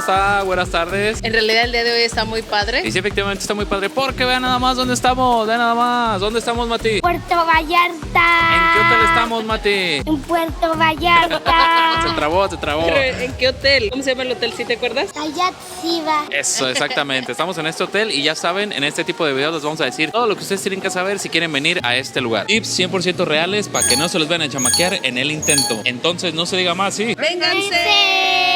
está? Buenas tardes. En realidad el día de hoy está muy padre. Y sí, efectivamente está muy padre, porque vean nada más dónde estamos, vean nada más. ¿Dónde estamos, Mati? Puerto Vallarta. ¿En qué hotel estamos, Mati? En Puerto Vallarta. Se trabó. ¿En qué hotel? ¿Cómo se llama el hotel? ¿Sí te acuerdas? Hayat Siva. Eso, exactamente. Estamos en este hotel y ya saben, en este tipo de videos les vamos a decir todo lo que ustedes tienen que saber si quieren venir a este lugar. Tips 100% reales para que no se los vayan a chamaquear en el intento. Entonces, no se diga más, ¿sí? ¡Vénganse!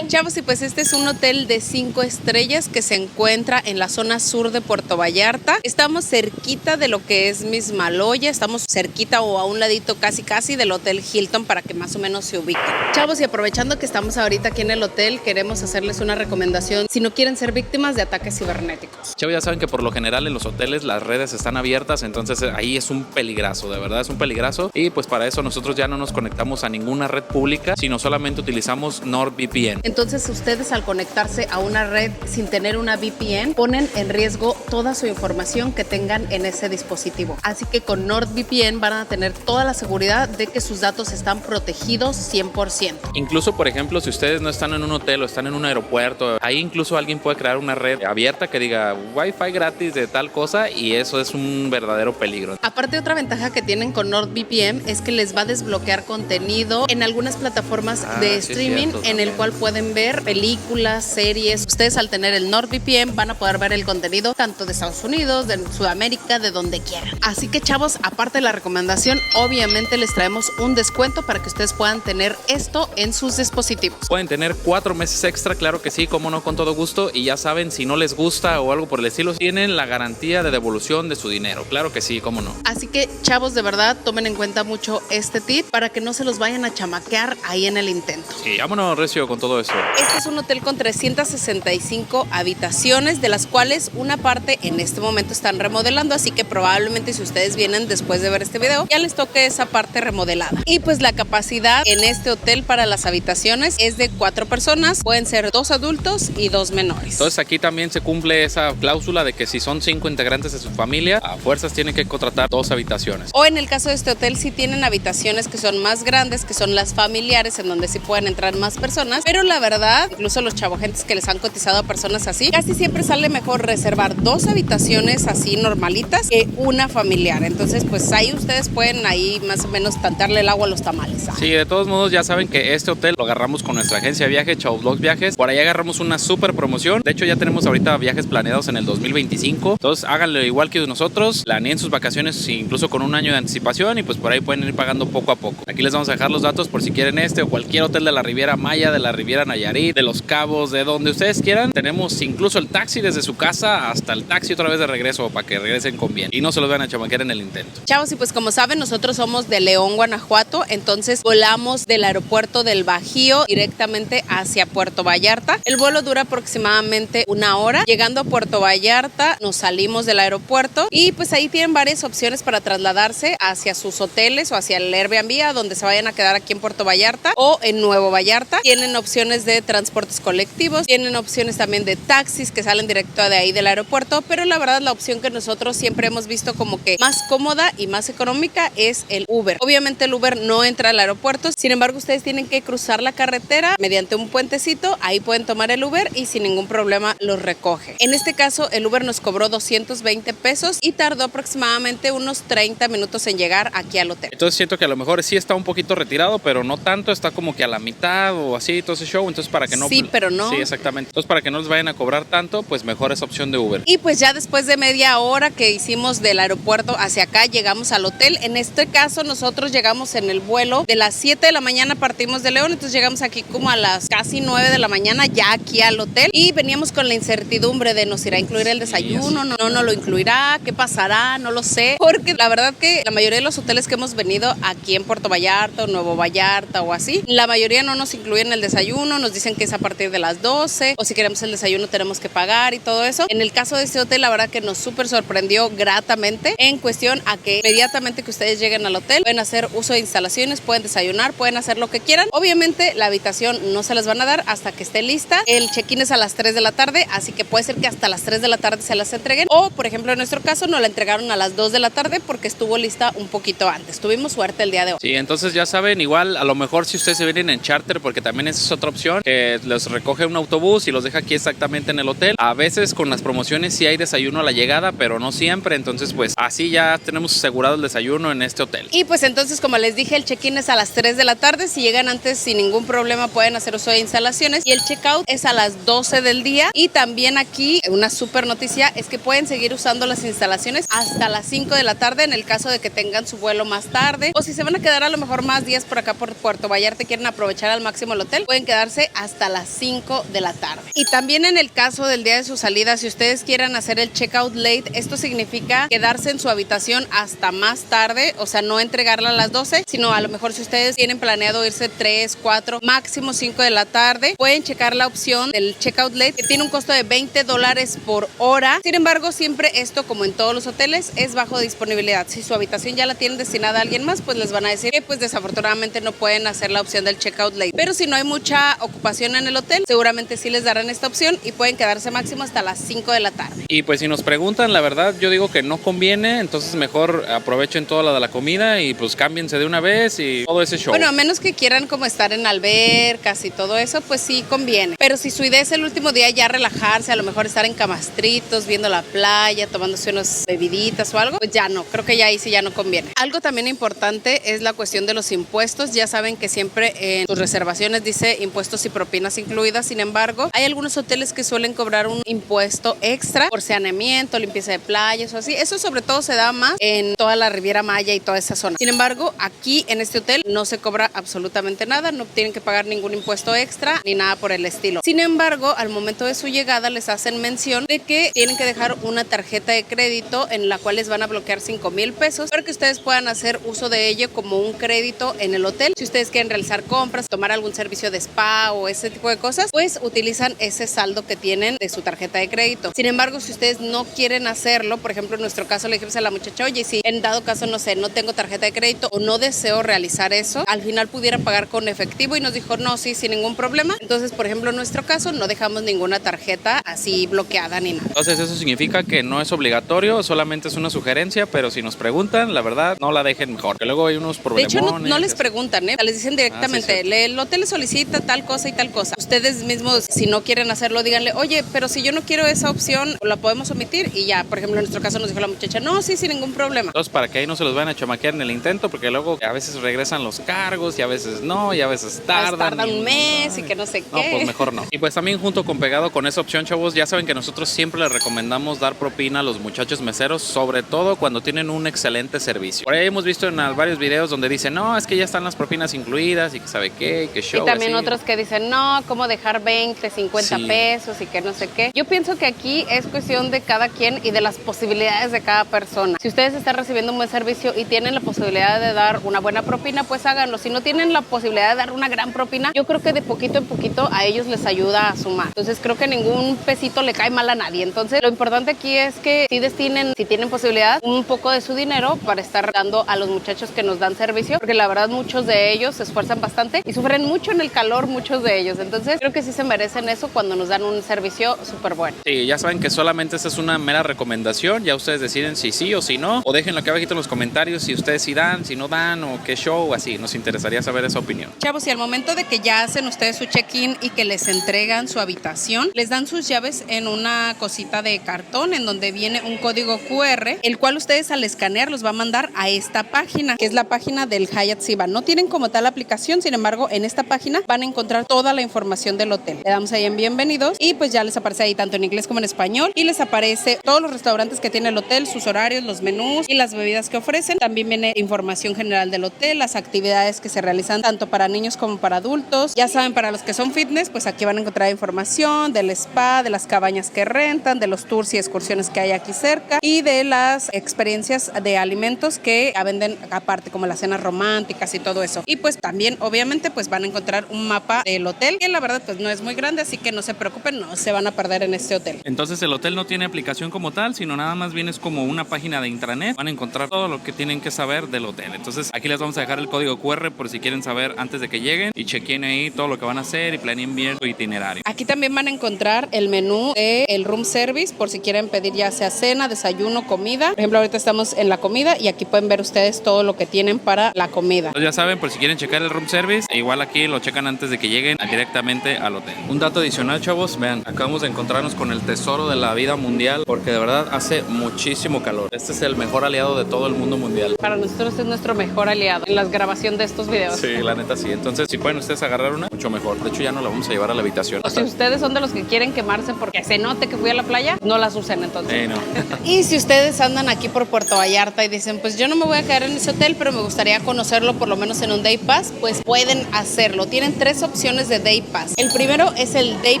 Chavos, y pues este es un hotel de 5 estrellas que se encuentra en la zona sur de Puerto Vallarta. Estamos cerquita de lo que es Mismaloya, estamos cerquita o a un ladito casi del Hotel Hilton para que más o menos se ubiquen. Chavos, y aprovechando que estamos ahorita aquí en el hotel, queremos hacerles una recomendación si no quieren ser víctimas de ataques cibernéticos. Chavos, ya saben que por lo general en los hoteles las redes están abiertas, entonces ahí es un peligrazo, de verdad es un peligrazo. Y pues para eso nosotros ya no nos conectamos a ninguna red pública, sino solamente utilizamos NordVPN. Entonces ustedes al conectarse a una red sin tener una VPN ponen en riesgo toda su información que tengan en ese dispositivo. Así que con NordVPN van a tener toda la seguridad de que sus datos están protegidos 100%. Incluso, por ejemplo, si ustedes no están en un hotel o están en un aeropuerto, ahí incluso alguien puede crear una red abierta que diga Wi-Fi gratis de tal cosa, y eso es un verdadero peligro. Aparte, otra ventaja que tienen con NordVPN es que les va a desbloquear contenido en algunas plataformas de streaming, cierto, en el cual pueden ver películas, series. Ustedes al tener el NordVPN van a poder ver el contenido tanto de Estados Unidos, de Sudamérica, de donde quieran. Así que chavos, aparte de la recomendación, obviamente les traemos un descuento para que ustedes puedan tener esto en sus dispositivos. Pueden tener 4 meses extra, claro que sí, cómo no, con todo gusto. Y ya saben, si no les gusta o algo por el estilo, tienen la garantía de devolución de su dinero, claro que sí, cómo no. Así que chavos, de verdad, tomen en cuenta mucho este tip para que no se los vayan a chamaquear ahí en el intento. Sí, vámonos recio con todo eso. Este es un hotel con 365 habitaciones, de las cuales una parte en este momento están remodelando, así que probablemente si ustedes vienen después de ver este video, ya les toque esa parte remodelada. Y pues la capacidad en este hotel para las habitaciones es de 4 personas, pueden ser 2 adultos y 2 menores. Entonces aquí también se cumple esa cláusula de que si son 5 integrantes de su familia, a fuerzas tienen que contratar 2 habitaciones. O en el caso de este hotel sí tienen habitaciones que son más grandes, que son las familiares, en donde sí pueden entrar más personas, pero la verdad, incluso los chavogentes que les han cotizado a personas así, casi siempre sale mejor reservar 2 habitaciones así normalitas que una familiar. Entonces pues ahí ustedes pueden ahí más o menos tantearle el agua a los tamales. Sí, de todos modos ya saben que este hotel lo agarramos con nuestra agencia de viaje, Chavos Viajes. Por ahí agarramos una super promoción. De hecho ya tenemos ahorita viajes planeados en el 2025. Entonces háganlo igual que nosotros, planeen sus vacaciones incluso con un año de anticipación y pues por ahí pueden ir pagando poco a poco. Aquí les vamos a dejar los datos por si quieren este o cualquier hotel de la Riviera Maya, de la Riviera Nayarit, de Los Cabos, de donde ustedes quieran. Tenemos incluso el taxi desde su casa hasta el taxi otra vez de regreso para que regresen con bien y no se los van a chamaquear en el intento. Chavos, y pues como saben, nosotros somos de León, Guanajuato, entonces volamos del aeropuerto del Bajío directamente hacia Puerto Vallarta. El vuelo dura aproximadamente 1 hora. Llegando a Puerto Vallarta, nos salimos del aeropuerto y pues ahí tienen varias opciones para trasladarse hacia sus hoteles o hacia el Airbnb, a donde se vayan a quedar aquí en Puerto Vallarta o en Nuevo Vallarta. Tienen opciones de transportes colectivos, tienen opciones también de taxis que salen directo de ahí del aeropuerto, pero la verdad la opción que nosotros siempre hemos visto como que más cómoda y más económica es el Uber. Obviamente el Uber no entra al aeropuerto, sin embargo ustedes tienen que cruzar la carretera mediante un puentecito, ahí pueden tomar el Uber y sin ningún problema los recoge. En este caso el Uber nos cobró 220 pesos y tardó aproximadamente unos 30 minutos en llegar aquí al hotel. Entonces siento que a lo mejor sí está un poquito retirado, pero no tanto, está como que a la mitad o así todo ese show, entonces para que no... Sí, pero no. Sí, exactamente. Entonces para que no les vayan a cobrar tanto, pues mejor esa opción de Uber. Y pues ya después de media hora que hicimos del aeropuerto hacia acá, llegamos al hotel. En este caso nosotros llegamos en el vuelo de las 7 de la mañana, partimos de León, entonces llegamos aquí como a las casi 9 de la mañana ya aquí al hotel y veníamos con la incertidumbre de nos irá a incluir el desayuno, no lo incluirá, qué pasará, no lo sé, porque la verdad que la mayoría de los hoteles que hemos venido aquí en Puerto Vallarta o Nuevo Vallarta o así, la mayoría no nos incluyen el desayuno, nos dicen que es a partir de las 12 o si queremos el desayuno tenemos que pagar y todo eso. En el caso de este hotel la verdad que nos súper sorprendió gratamente en cuestión a que inmediatamente que ustedes lleguen al hotel pueden hacer uso de instalaciones, pueden desayunar, pueden hacer lo que quieran. Obviamente la habitación no se las van a dar hasta que esté lista. El check-in es a las 3 de la tarde, así que puede ser que hasta las 3 de la tarde se las entreguen o por ejemplo en nuestro caso nos la entregaron a las 2 de la tarde porque estuvo lista un poquito antes. Tuvimos suerte el día de hoy. Sí, entonces ya saben, igual a lo mejor si ustedes se vienen en charter, porque también esa es otra opción, aplicación que los recoge un autobús y los deja aquí exactamente en el hotel. A veces con las promociones sí hay desayuno a la llegada, pero no siempre. Entonces pues así ya tenemos asegurado el desayuno en este hotel. Y pues entonces, como les dije, el check-in es a las 3 de la tarde. Si llegan antes sin ningún problema pueden hacer uso de instalaciones. Y el check-out es a las 12 del día. Y también aquí una super noticia es que pueden seguir usando las instalaciones hasta las 5 de la tarde en el caso de que tengan su vuelo más tarde. O si se van a quedar a lo mejor más días por acá por Puerto Vallarta y quieren aprovechar al máximo el hotel, pueden quedarse hasta las 5 de la tarde. Y también en el caso del día de su salida, si ustedes quieren hacer el check-out late, esto significa quedarse en su habitación hasta más tarde, o sea, no entregarla a las 12, sino a lo mejor si ustedes tienen planeado irse 3, 4, máximo 5 de la tarde, pueden checar la opción del check-out late, que tiene un costo de $20 por hora. Sin embargo, siempre esto, como en todos los hoteles, es bajo disponibilidad. Si su habitación ya la tienen destinada a alguien más, pues les van a decir que pues desafortunadamente no pueden hacer la opción del check-out late. Pero si no hay mucha ocupación en el hotel, seguramente sí les darán esta opción y pueden quedarse máximo hasta las 5 de la tarde. Y pues si nos preguntan, la verdad yo digo que no conviene, entonces mejor aprovechen toda la de la comida y pues cámbiense de una vez y todo ese show. Bueno, a menos que quieran como estar en albercas y todo eso, pues sí conviene. Pero si su idea es el último día ya relajarse, a lo mejor estar en camastritos, viendo la playa, tomándose unas bebiditas o algo, pues ya no, creo que ya ahí sí ya no conviene. Algo también importante es la cuestión de los impuestos. Ya saben que siempre en sus reservaciones dice impuestos y propinas incluidas. Sin embargo, hay algunos hoteles que suelen cobrar un impuesto extra por saneamiento, limpieza de playas o así. Eso sobre todo se da más en toda la Riviera Maya y toda esa zona. Sin embargo, aquí en este hotel no se cobra absolutamente nada, no tienen que pagar ningún impuesto extra ni nada por el estilo. Sin embargo, al momento de su llegada les hacen mención de que tienen que dejar una tarjeta de crédito en la cual les van a bloquear 5,000 pesos para que ustedes puedan hacer uso de ello como un crédito en el hotel. Si ustedes quieren realizar compras, tomar algún servicio de spa o ese tipo de cosas, pues utilizan ese saldo que tienen de su tarjeta de crédito. Sin embargo, si ustedes no quieren hacerlo, por ejemplo, en nuestro caso le dijimos a la muchacha, oye, si en dado caso, no sé, no tengo tarjeta de crédito o no deseo realizar eso, al final pudiera pagar con efectivo, y nos dijo, no, sí, sin ningún problema. Entonces, por ejemplo, en nuestro caso no dejamos ninguna tarjeta así bloqueada ni nada. Entonces eso significa que no es obligatorio, solamente es una sugerencia, pero si nos preguntan, la verdad, no la dejen mejor, que luego hay unos problemones. De hecho, no les preguntan, les dicen directamente, el hotel solicita tal cosa y tal cosa. Ustedes mismos, si no quieren hacerlo, díganle, oye, pero si yo no quiero esa opción, la podemos omitir, y ya, por ejemplo, en nuestro caso nos dijo la muchacha, no, sí, sin ningún problema. Entonces, para que ahí no se los vayan a chamaquear en el intento, porque luego a veces regresan los cargos y a veces no, y a veces tardan. Un mes y que no sé qué. No, pues mejor no. Y pues también junto con pegado con esa opción, chavos, ya saben que nosotros siempre les recomendamos dar propina a los muchachos meseros, sobre todo cuando tienen un excelente servicio. Por ahí hemos visto en varios videos donde dicen, no, es que ya están las propinas incluidas y que sabe qué, y que show. Y también así. Otros que dicen, no, cómo dejar 20, 50 pesos y que no sé qué. Yo pienso que aquí es cuestión de cada quien y de las posibilidades de cada persona. Si ustedes están recibiendo un buen servicio y tienen la posibilidad de dar una buena propina, pues háganlo. Si no tienen la posibilidad de dar una gran propina, yo creo que de poquito en poquito a ellos les ayuda a sumar. Entonces creo que ningún pesito le cae mal a nadie. Entonces lo importante aquí es que sí destinen, si tienen posibilidad, un poco de su dinero para estar dando a los muchachos que nos dan servicio, porque la verdad muchos de ellos se esfuerzan bastante y sufren mucho en el calor, muchos de ellos. Entonces creo que sí se merecen eso cuando nos dan un servicio súper bueno. Sí, ya saben que solamente esta es una mera recomendación, ya ustedes deciden si sí o si no, o déjenlo aquí abajito en los comentarios si ustedes sí dan, si no dan, o qué show, así, nos interesaría saber esa opinión. Chavos, y al momento de que ya hacen ustedes su check-in y que les entregan su habitación, les dan sus llaves en una cosita de cartón en donde viene un código QR, el cual ustedes al escanear los va a mandar a esta página, que es la página del Hyatt Ziva. No tienen como tal aplicación, sin embargo, en esta página van a encontrar toda la información del hotel. Le damos ahí en bienvenidos y pues ya les aparece ahí tanto en inglés como en español, y les aparece todos los restaurantes que tiene el hotel, sus horarios, los menús y las bebidas que ofrecen. También viene información general del hotel, las actividades que se realizan tanto para niños como para adultos. Ya saben, para los que son fitness, pues aquí van a encontrar información del spa, de las cabañas que rentan, de los tours y excursiones que hay aquí cerca y de las experiencias de alimentos que venden aparte, como las cenas románticas y todo eso. Y pues también obviamente pues van a encontrar un mapa del hotel, que la verdad pues no es muy grande, así que no se preocupen, no se van a perder en este hotel. Entonces el hotel no tiene aplicación como tal, sino nada más viene como una página de intranet. Van a encontrar todo lo que tienen que saber del hotel. Entonces aquí les vamos a dejar el código QR por si quieren saber antes de que lleguen y chequen ahí todo lo que van a hacer y planeen bien su itinerario. Aquí también van a encontrar el menú del room service por si quieren pedir ya sea cena, desayuno, comida. Por ejemplo, ahorita estamos en la comida y aquí pueden ver ustedes todo lo que tienen para la comida. Entonces ya saben, por si quieren checar el room service, igual aquí lo checan antes de que lleguen lleguen directamente al hotel. Un dato adicional, chavos, vean, acabamos de encontrarnos con el tesoro de la vida mundial porque de verdad hace muchísimo calor. Este es el mejor aliado de todo el mundo mundial. Para nosotros es nuestro mejor aliado en la grabación de estos videos. Sí, la neta sí. Entonces, si pueden ustedes agarrar una, mucho mejor. De hecho, ya no la vamos a llevar a la habitación. O si ustedes son de los que quieren quemarse porque se note que fui a la playa, no las usen entonces. No. Y si ustedes andan aquí por Puerto Vallarta y dicen, pues yo no me voy a quedar en ese hotel, pero me gustaría conocerlo por lo menos en un Day Pass, pues pueden hacerlo. Tienen 3 opciones de Day Pass. El primero es el Day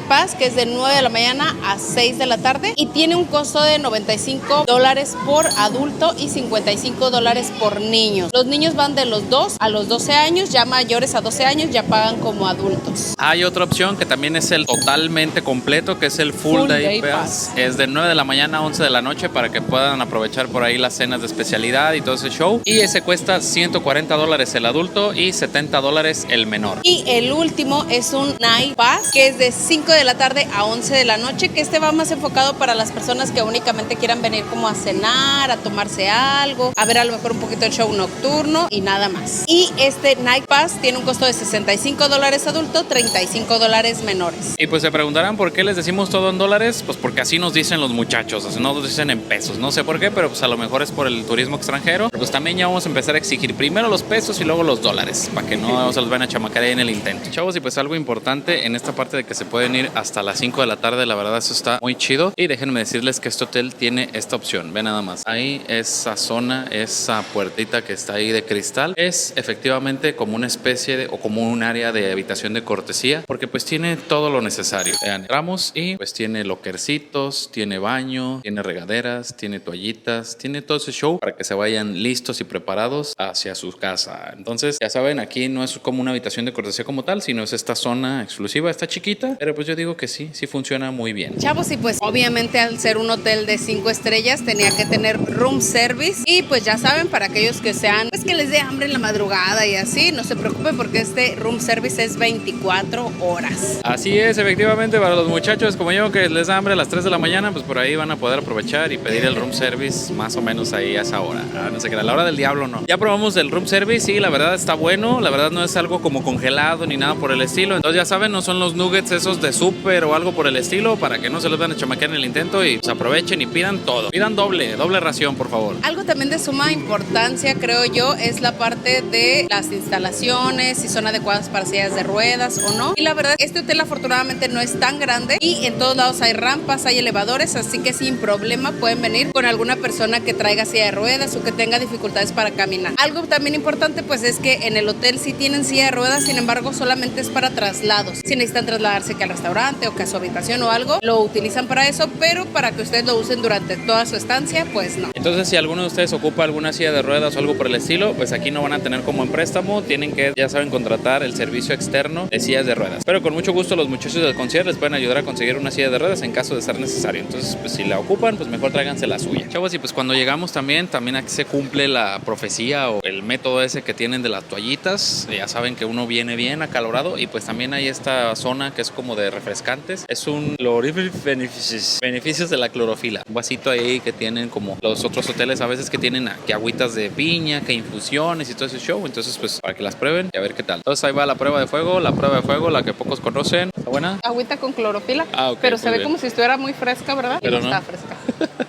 Pass, que es de 9 de la mañana a 6 de la tarde y tiene un costo de $95 por adulto y $55 por niños. Los niños van de los 2 a los 12 años, ya mayores a 12 años ya pagan como adultos. Hay otra opción que también es el totalmente completo, que es el Full Day Pass. Es de 9 de la mañana a 11 de la noche para que puedan aprovechar por ahí las cenas de especialidad y todo ese show. Y ese cuesta $140 el adulto y $70 el menor. Y el último es un Night Pass, que es de 5 de la tarde a 11 de la noche, que este va más enfocado para las personas que únicamente quieran venir como a cenar, a tomarse algo, a ver a lo mejor un poquito el show nocturno y nada más. Y este Night Pass tiene un costo de $65 adulto, $35 menores. Y pues se preguntarán por qué les decimos todo en dólares, pues porque así nos dicen los muchachos, o sea, no nos dicen en pesos, no sé por qué, pero pues a lo mejor es por el turismo extranjero. Pero pues también ya vamos a empezar a exigir primero los pesos y luego los dólares, para que no se los vayan a chamacar ahí en el intento. Chavos, y pues algo importante en esta parte de que se pueden ir hasta las 5 de la tarde, la verdad eso está muy chido. Y déjenme decirles que este hotel tiene esta opción, ve nada más. Ahí esa zona, esa puertita que está ahí de cristal, es efectivamente como una especie de, o como un área de habitación de cortesía, porque pues tiene todo lo necesario. Vean, entramos y pues tiene lockercitos, tiene baño, tiene regaderas, tiene toallitas, tiene todo ese show para que se vayan listos y preparados hacia su casa. Entonces, ya saben, aquí no es como una habitación de cortesía como tal, sino es esta zona exclusiva, está chiquita, pero pues yo digo que sí funciona muy bien. Chavos, y pues obviamente al ser un hotel de 5 estrellas tenía que tener room service y pues ya saben, para aquellos que sean, pues que les dé hambre en la madrugada y así, no se preocupen porque este room service es 24 horas. Así es, efectivamente, para los muchachos como yo que les da hambre a las 3 de la mañana, pues por ahí van a poder aprovechar y pedir el room service más o menos ahí a esa hora. No sé qué, a la hora del diablo no. Ya probamos el room service y la verdad está bueno, la verdad no es algo como congelado ni nada por el estilo. Entonces ya saben, no son los nuggets esos de súper o algo por el estilo, para que no se los van a chamaquear en el intento y pues aprovechen y pidan todo. Pidan doble ración, por favor. Algo también de suma importancia, creo yo, es la parte de las instalaciones, si son adecuadas para sillas de ruedas o no. Y la verdad, este hotel afortunadamente no es tan grande y en todos lados hay rampas, hay elevadores, así que sin problema pueden venir con alguna persona que traiga silla de ruedas o que tenga dificultades para caminar. Algo también importante pues es que en el hotel sí tienen silla de ruedas, sin embargo solamente es para traslados. Si necesitan trasladarse que al restaurante o que a su habitación o algo, lo utilizan para eso, pero para que ustedes lo usen durante toda su estancia, pues no. Entonces, si alguno de ustedes ocupa alguna silla de ruedas o algo por el estilo, pues aquí no van a tener como en préstamo, tienen que, ya saben, contratar el servicio externo de sillas de ruedas. Pero con mucho gusto los muchachos del concierge les pueden ayudar a conseguir una silla de ruedas en caso de ser necesario. Entonces, pues si la ocupan, pues mejor tráiganse la suya. Chavos, y pues cuando llegamos también aquí se cumple la profecía o el método ese que tienen de las toallitas. Ya saben que uno viene bien acalorado y pues también hay esta zona que es como de refrescantes. Es un beneficios de la clorofila. Un vasito ahí que tienen como los otros hoteles a veces que tienen que agüitas de piña, que infusiones y todo ese show. Entonces, pues para que las prueben y a ver qué tal. Entonces ahí va la prueba de fuego, la que pocos conocen. ¿Está buena? Agüita con clorofila, Okay, pero se ve bien. como si estuviera muy fresca, ¿verdad? Pero y no no. está fresca.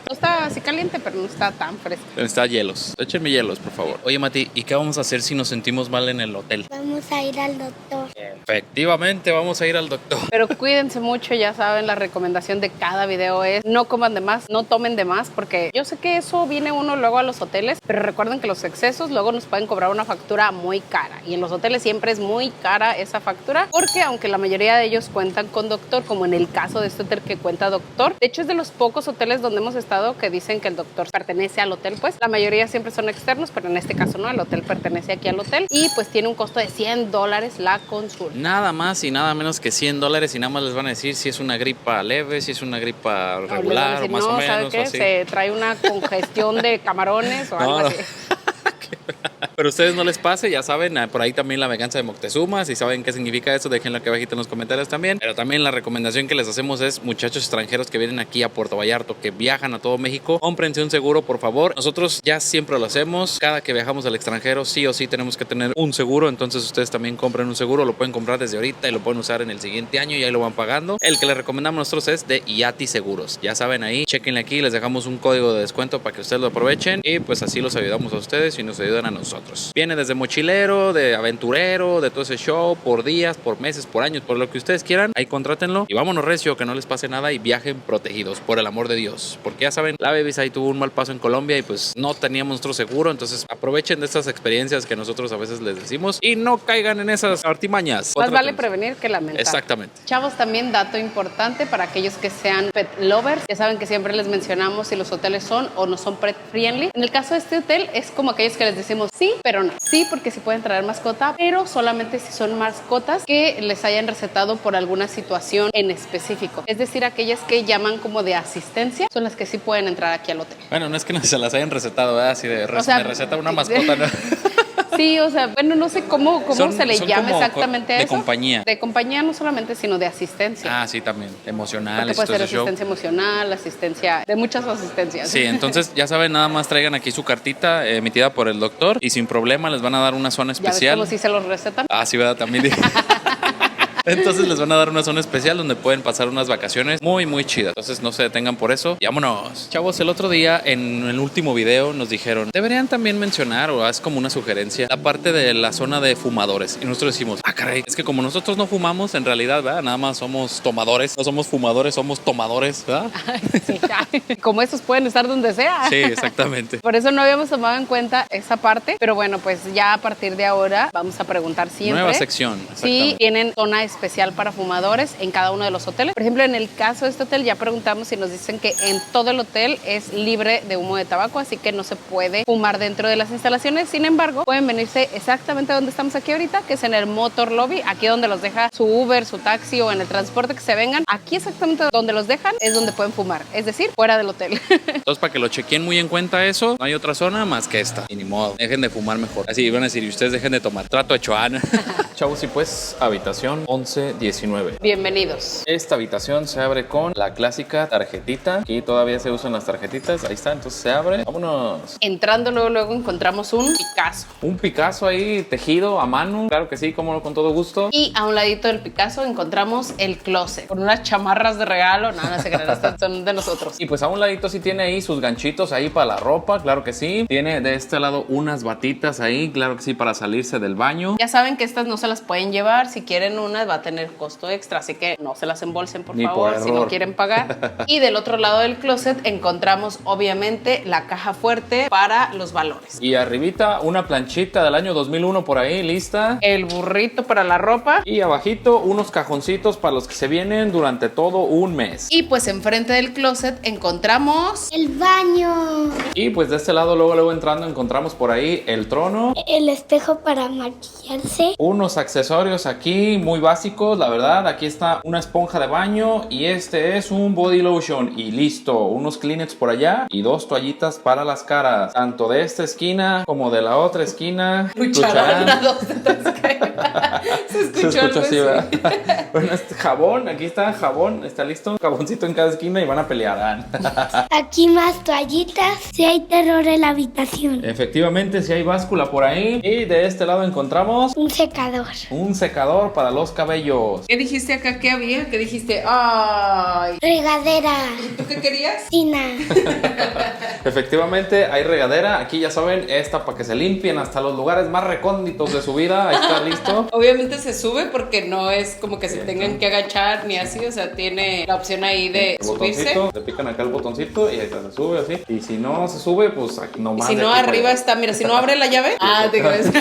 No está así caliente, pero no está tan fresca. Está hielos. Échenme hielos, por favor. Oye, Mati, ¿y qué vamos a hacer si nos sentimos mal en el hotel? Vamos a ir al doctor. Efectivamente, vamos a ir al doctor. Pero cuídense mucho, ya saben, la recomendación de cada video es no coman de más, no tomen de más, porque yo sé que eso viene uno luego a los hoteles, pero recuerden que los excesos luego nos pueden cobrar una factura muy cara y en los hoteles siempre es muy cara esa factura, porque aunque la mayoría de ellos cuentan con doctor, como en el caso de este hotel que cuenta doctor, de hecho es de los pocos hoteles donde hemos estado que dicen que el doctor pertenece al hotel, pues la mayoría siempre son externos, pero en este caso no, el hotel pertenece aquí al hotel y pues tiene un costo de $100 la consulta. Nada más y nada menos que $100 y nada más les van a decir si es una gripa leve, si es una gripa regular o más o menos. ¿Sabe qué? Así. Se trae una congestión de camarones o algo así. Pero a ustedes no les pase, ya saben, por ahí también la venganza de Moctezuma. Si saben qué significa eso, déjenlo aquí abajito en los comentarios también. Pero también la recomendación que les hacemos es, muchachos extranjeros que vienen aquí a Puerto Vallarta, que viajan a todo México, cómprense un seguro, por favor. Nosotros ya siempre lo hacemos. Cada que viajamos al extranjero, sí o sí tenemos que tener un seguro. Entonces ustedes también compren un seguro. Lo pueden comprar desde ahorita y lo pueden usar en el siguiente año y ahí lo van pagando. El que les recomendamos nosotros es de IATI Seguros. Ya saben ahí, chequenle aquí, les dejamos un código de descuento para que ustedes lo aprovechen y pues así los ayudamos a ustedes y nos ayudan a nosotros. Viene desde mochilero, de aventurero, de todo ese show, por días, por meses, por años, por lo que ustedes quieran. Ahí contrátenlo y vámonos recio, que no les pase nada y viajen protegidos, por el amor de Dios. Porque ya saben, la Bebis ahí tuvo un mal paso en Colombia y pues no teníamos nuestro seguro. Entonces aprovechen de estas experiencias que nosotros a veces les decimos y no caigan en esas artimañas. Más vale prevenir que lamentar. Exactamente. Chavos, también dato importante para aquellos que sean pet lovers. Ya saben que siempre les mencionamos si los hoteles son o no son pet friendly. En el caso de este hotel es como aquellos que les decimos sí, pero no. Sí, porque sí pueden traer mascota, pero solamente si son mascotas que les hayan recetado por alguna situación en específico. Es decir, aquellas que llaman como de asistencia son las que sí pueden entrar aquí al hotel. Bueno, no es que no se las hayan recetado, ¿verdad? Así de me receta una mascota, ¿no? Sí, o sea, bueno, no sé cómo se le llama exactamente a eso. De compañía. De compañía no solamente, sino de asistencia. Ah, sí, también. Emocional. Porque puede ser asistencia emocional, asistencia, de muchas asistencias. Sí, entonces ya saben, nada más traigan aquí su cartita emitida por el doctor y sin problema les van a dar una zona especial. ¿Ya ves cómo si se los recetan? Ah, sí, ¿verdad? También dije. Entonces les van a dar una zona especial donde pueden pasar unas vacaciones muy, muy chidas. Entonces no se detengan por eso. Y vámonos. Chavos, el otro día en el último video nos dijeron, deberían también mencionar, o es como una sugerencia, la parte de la zona de fumadores. Y nosotros decimos, ah, caray, es que como nosotros no fumamos, en realidad, ¿verdad? Nada más somos tomadores. No somos fumadores, somos tomadores, ¿verdad? Sí, como esos pueden estar donde sea. Sí, exactamente. Por eso no habíamos tomado en cuenta esa parte. Pero bueno, pues ya a partir de ahora vamos a preguntar siempre. Nueva sección. Si tienen zona especial para fumadores en cada uno de los hoteles. Por ejemplo, en el caso de este hotel ya preguntamos y nos dicen que en todo el hotel es libre de humo de tabaco, así que no se puede fumar dentro de las instalaciones. Sin embargo, pueden venirse exactamente donde estamos aquí ahorita, que es en el Motor Lobby, aquí donde los deja su Uber, su taxi o en el transporte que se vengan. Aquí exactamente donde los dejan es donde pueden fumar, es decir, fuera del hotel. Entonces, para que lo chequen muy en cuenta eso, no hay otra zona más que esta. Y ni modo, dejen de fumar mejor. Así van a decir, y ustedes dejen de tomar. Trato hecho, Ana. Chavos, y pues, habitación 1119. Bienvenidos. Esta habitación se abre con la clásica tarjetita. Aquí todavía se usan las tarjetitas. Ahí está, entonces se abre. Vámonos. Entrando luego encontramos un Picasso. Un Picasso ahí tejido a mano. Claro que sí, cómo no, con todo gusto. Y a un ladito del Picasso encontramos el closet. Con unas chamarras de regalo. No se crean, estas son de nosotros. Y pues a un ladito sí tiene ahí sus ganchitos ahí para la ropa. Claro que sí. Tiene de este lado unas batitas ahí. Claro que sí, para salirse del baño. Ya saben que estas no se las pueden llevar. Si quieren unas va a tener costo extra, así que no se las embolsen por favor si no quieren pagar. Y del otro lado del closet encontramos obviamente la caja fuerte para los valores. Y arribita una planchita del año 2001 por ahí lista. El burrito para la ropa. Y abajito unos cajoncitos para los que se vienen durante todo un mes. Y pues enfrente del closet encontramos el baño. Y pues de este lado luego entrando encontramos por ahí el trono. El espejo para maquillarse. Unos accesorios aquí muy básicos, la verdad. Aquí está una esponja de baño y este es un body lotion y listo. Unos Kleenex por allá y dos toallitas para las caras, tanto de esta esquina como de la otra esquina. Lucharán. Se escuchó así, ¿verdad? Bueno, este jabón, aquí está jabón, está listo. Jaboncito en cada esquina y van a pelear. Aquí más toallitas. Si hay terror en la habitación. Efectivamente, si hay báscula por ahí. Y de este lado encontramos un secador. Un secador para los cabellos. ¿Qué dijiste acá? ¿Qué había? ¿Qué dijiste? ¡Ay! Regadera. ¿Y tú qué querías? Tina. Efectivamente, hay regadera. Aquí ya saben, esta para que se limpien hasta los lugares más recónditos de su vida. Ahí está listo. Obviamente se sube porque no es como que se tengan que agachar ni así. O sea, tiene la opción ahí de subirse. Le pican acá el botoncito y ahí está, se sube así. Y si no se sube, pues aquí nomás. Y si no, arriba está, mira, si no abre la llave. Te crees.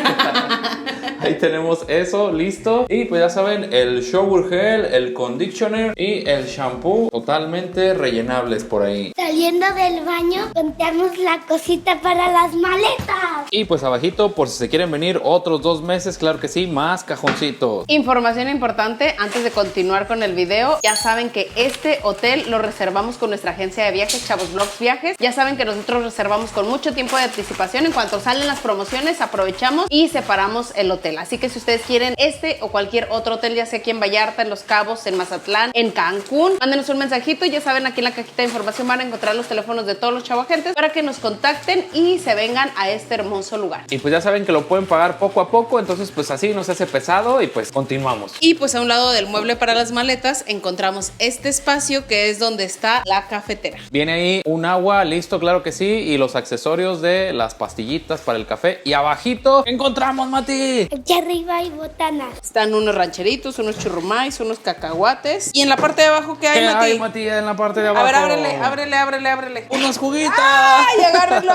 Ahí tenemos eso, listo. Y pues ya saben, el shower gel, el conditioner y el shampoo totalmente rellenables por ahí. saliendo del baño, contamos la cosita para las maletas. Y pues abajito, por si se quieren venir otros 2 meses, claro que sí, más cajoncitos. Información importante antes de continuar con el video. Ya saben que este hotel lo reservamos con nuestra agencia de viajes, Chavos Vlogs Viajes. Ya saben que nosotros reservamos con mucho tiempo de anticipación. En cuanto salen las promociones, aprovechamos y separamos el hotel. Así que si ustedes quieren este o cualquier otro hotel, ya sea aquí en Vallarta, en Los Cabos, en Mazatlán, en Cancún, mándenos un mensajito. Ya saben, aquí en la cajita de información van a encontrar los teléfonos de todos los chavagentes para que nos contacten y se vengan a este hermoso lugar. Y pues ya saben que lo pueden pagar poco a poco, entonces pues así no se hace pesado y pues continuamos. Y pues a un lado del mueble para las maletas encontramos este espacio que es donde está la cafetera. Viene ahí un agua, listo, claro que sí, y los accesorios de las pastillitas para el café. Y abajito encontramos, Mati. Aquí arriba hay botanas. Están unos rancheritos, unos churrumais, unos cacahuates. Y en la parte de abajo, ¿qué hay, Mati? Hay, Mati, en la parte de abajo? A ver, ábrele. Unos juguitos. ¡Ay, agárrenlo!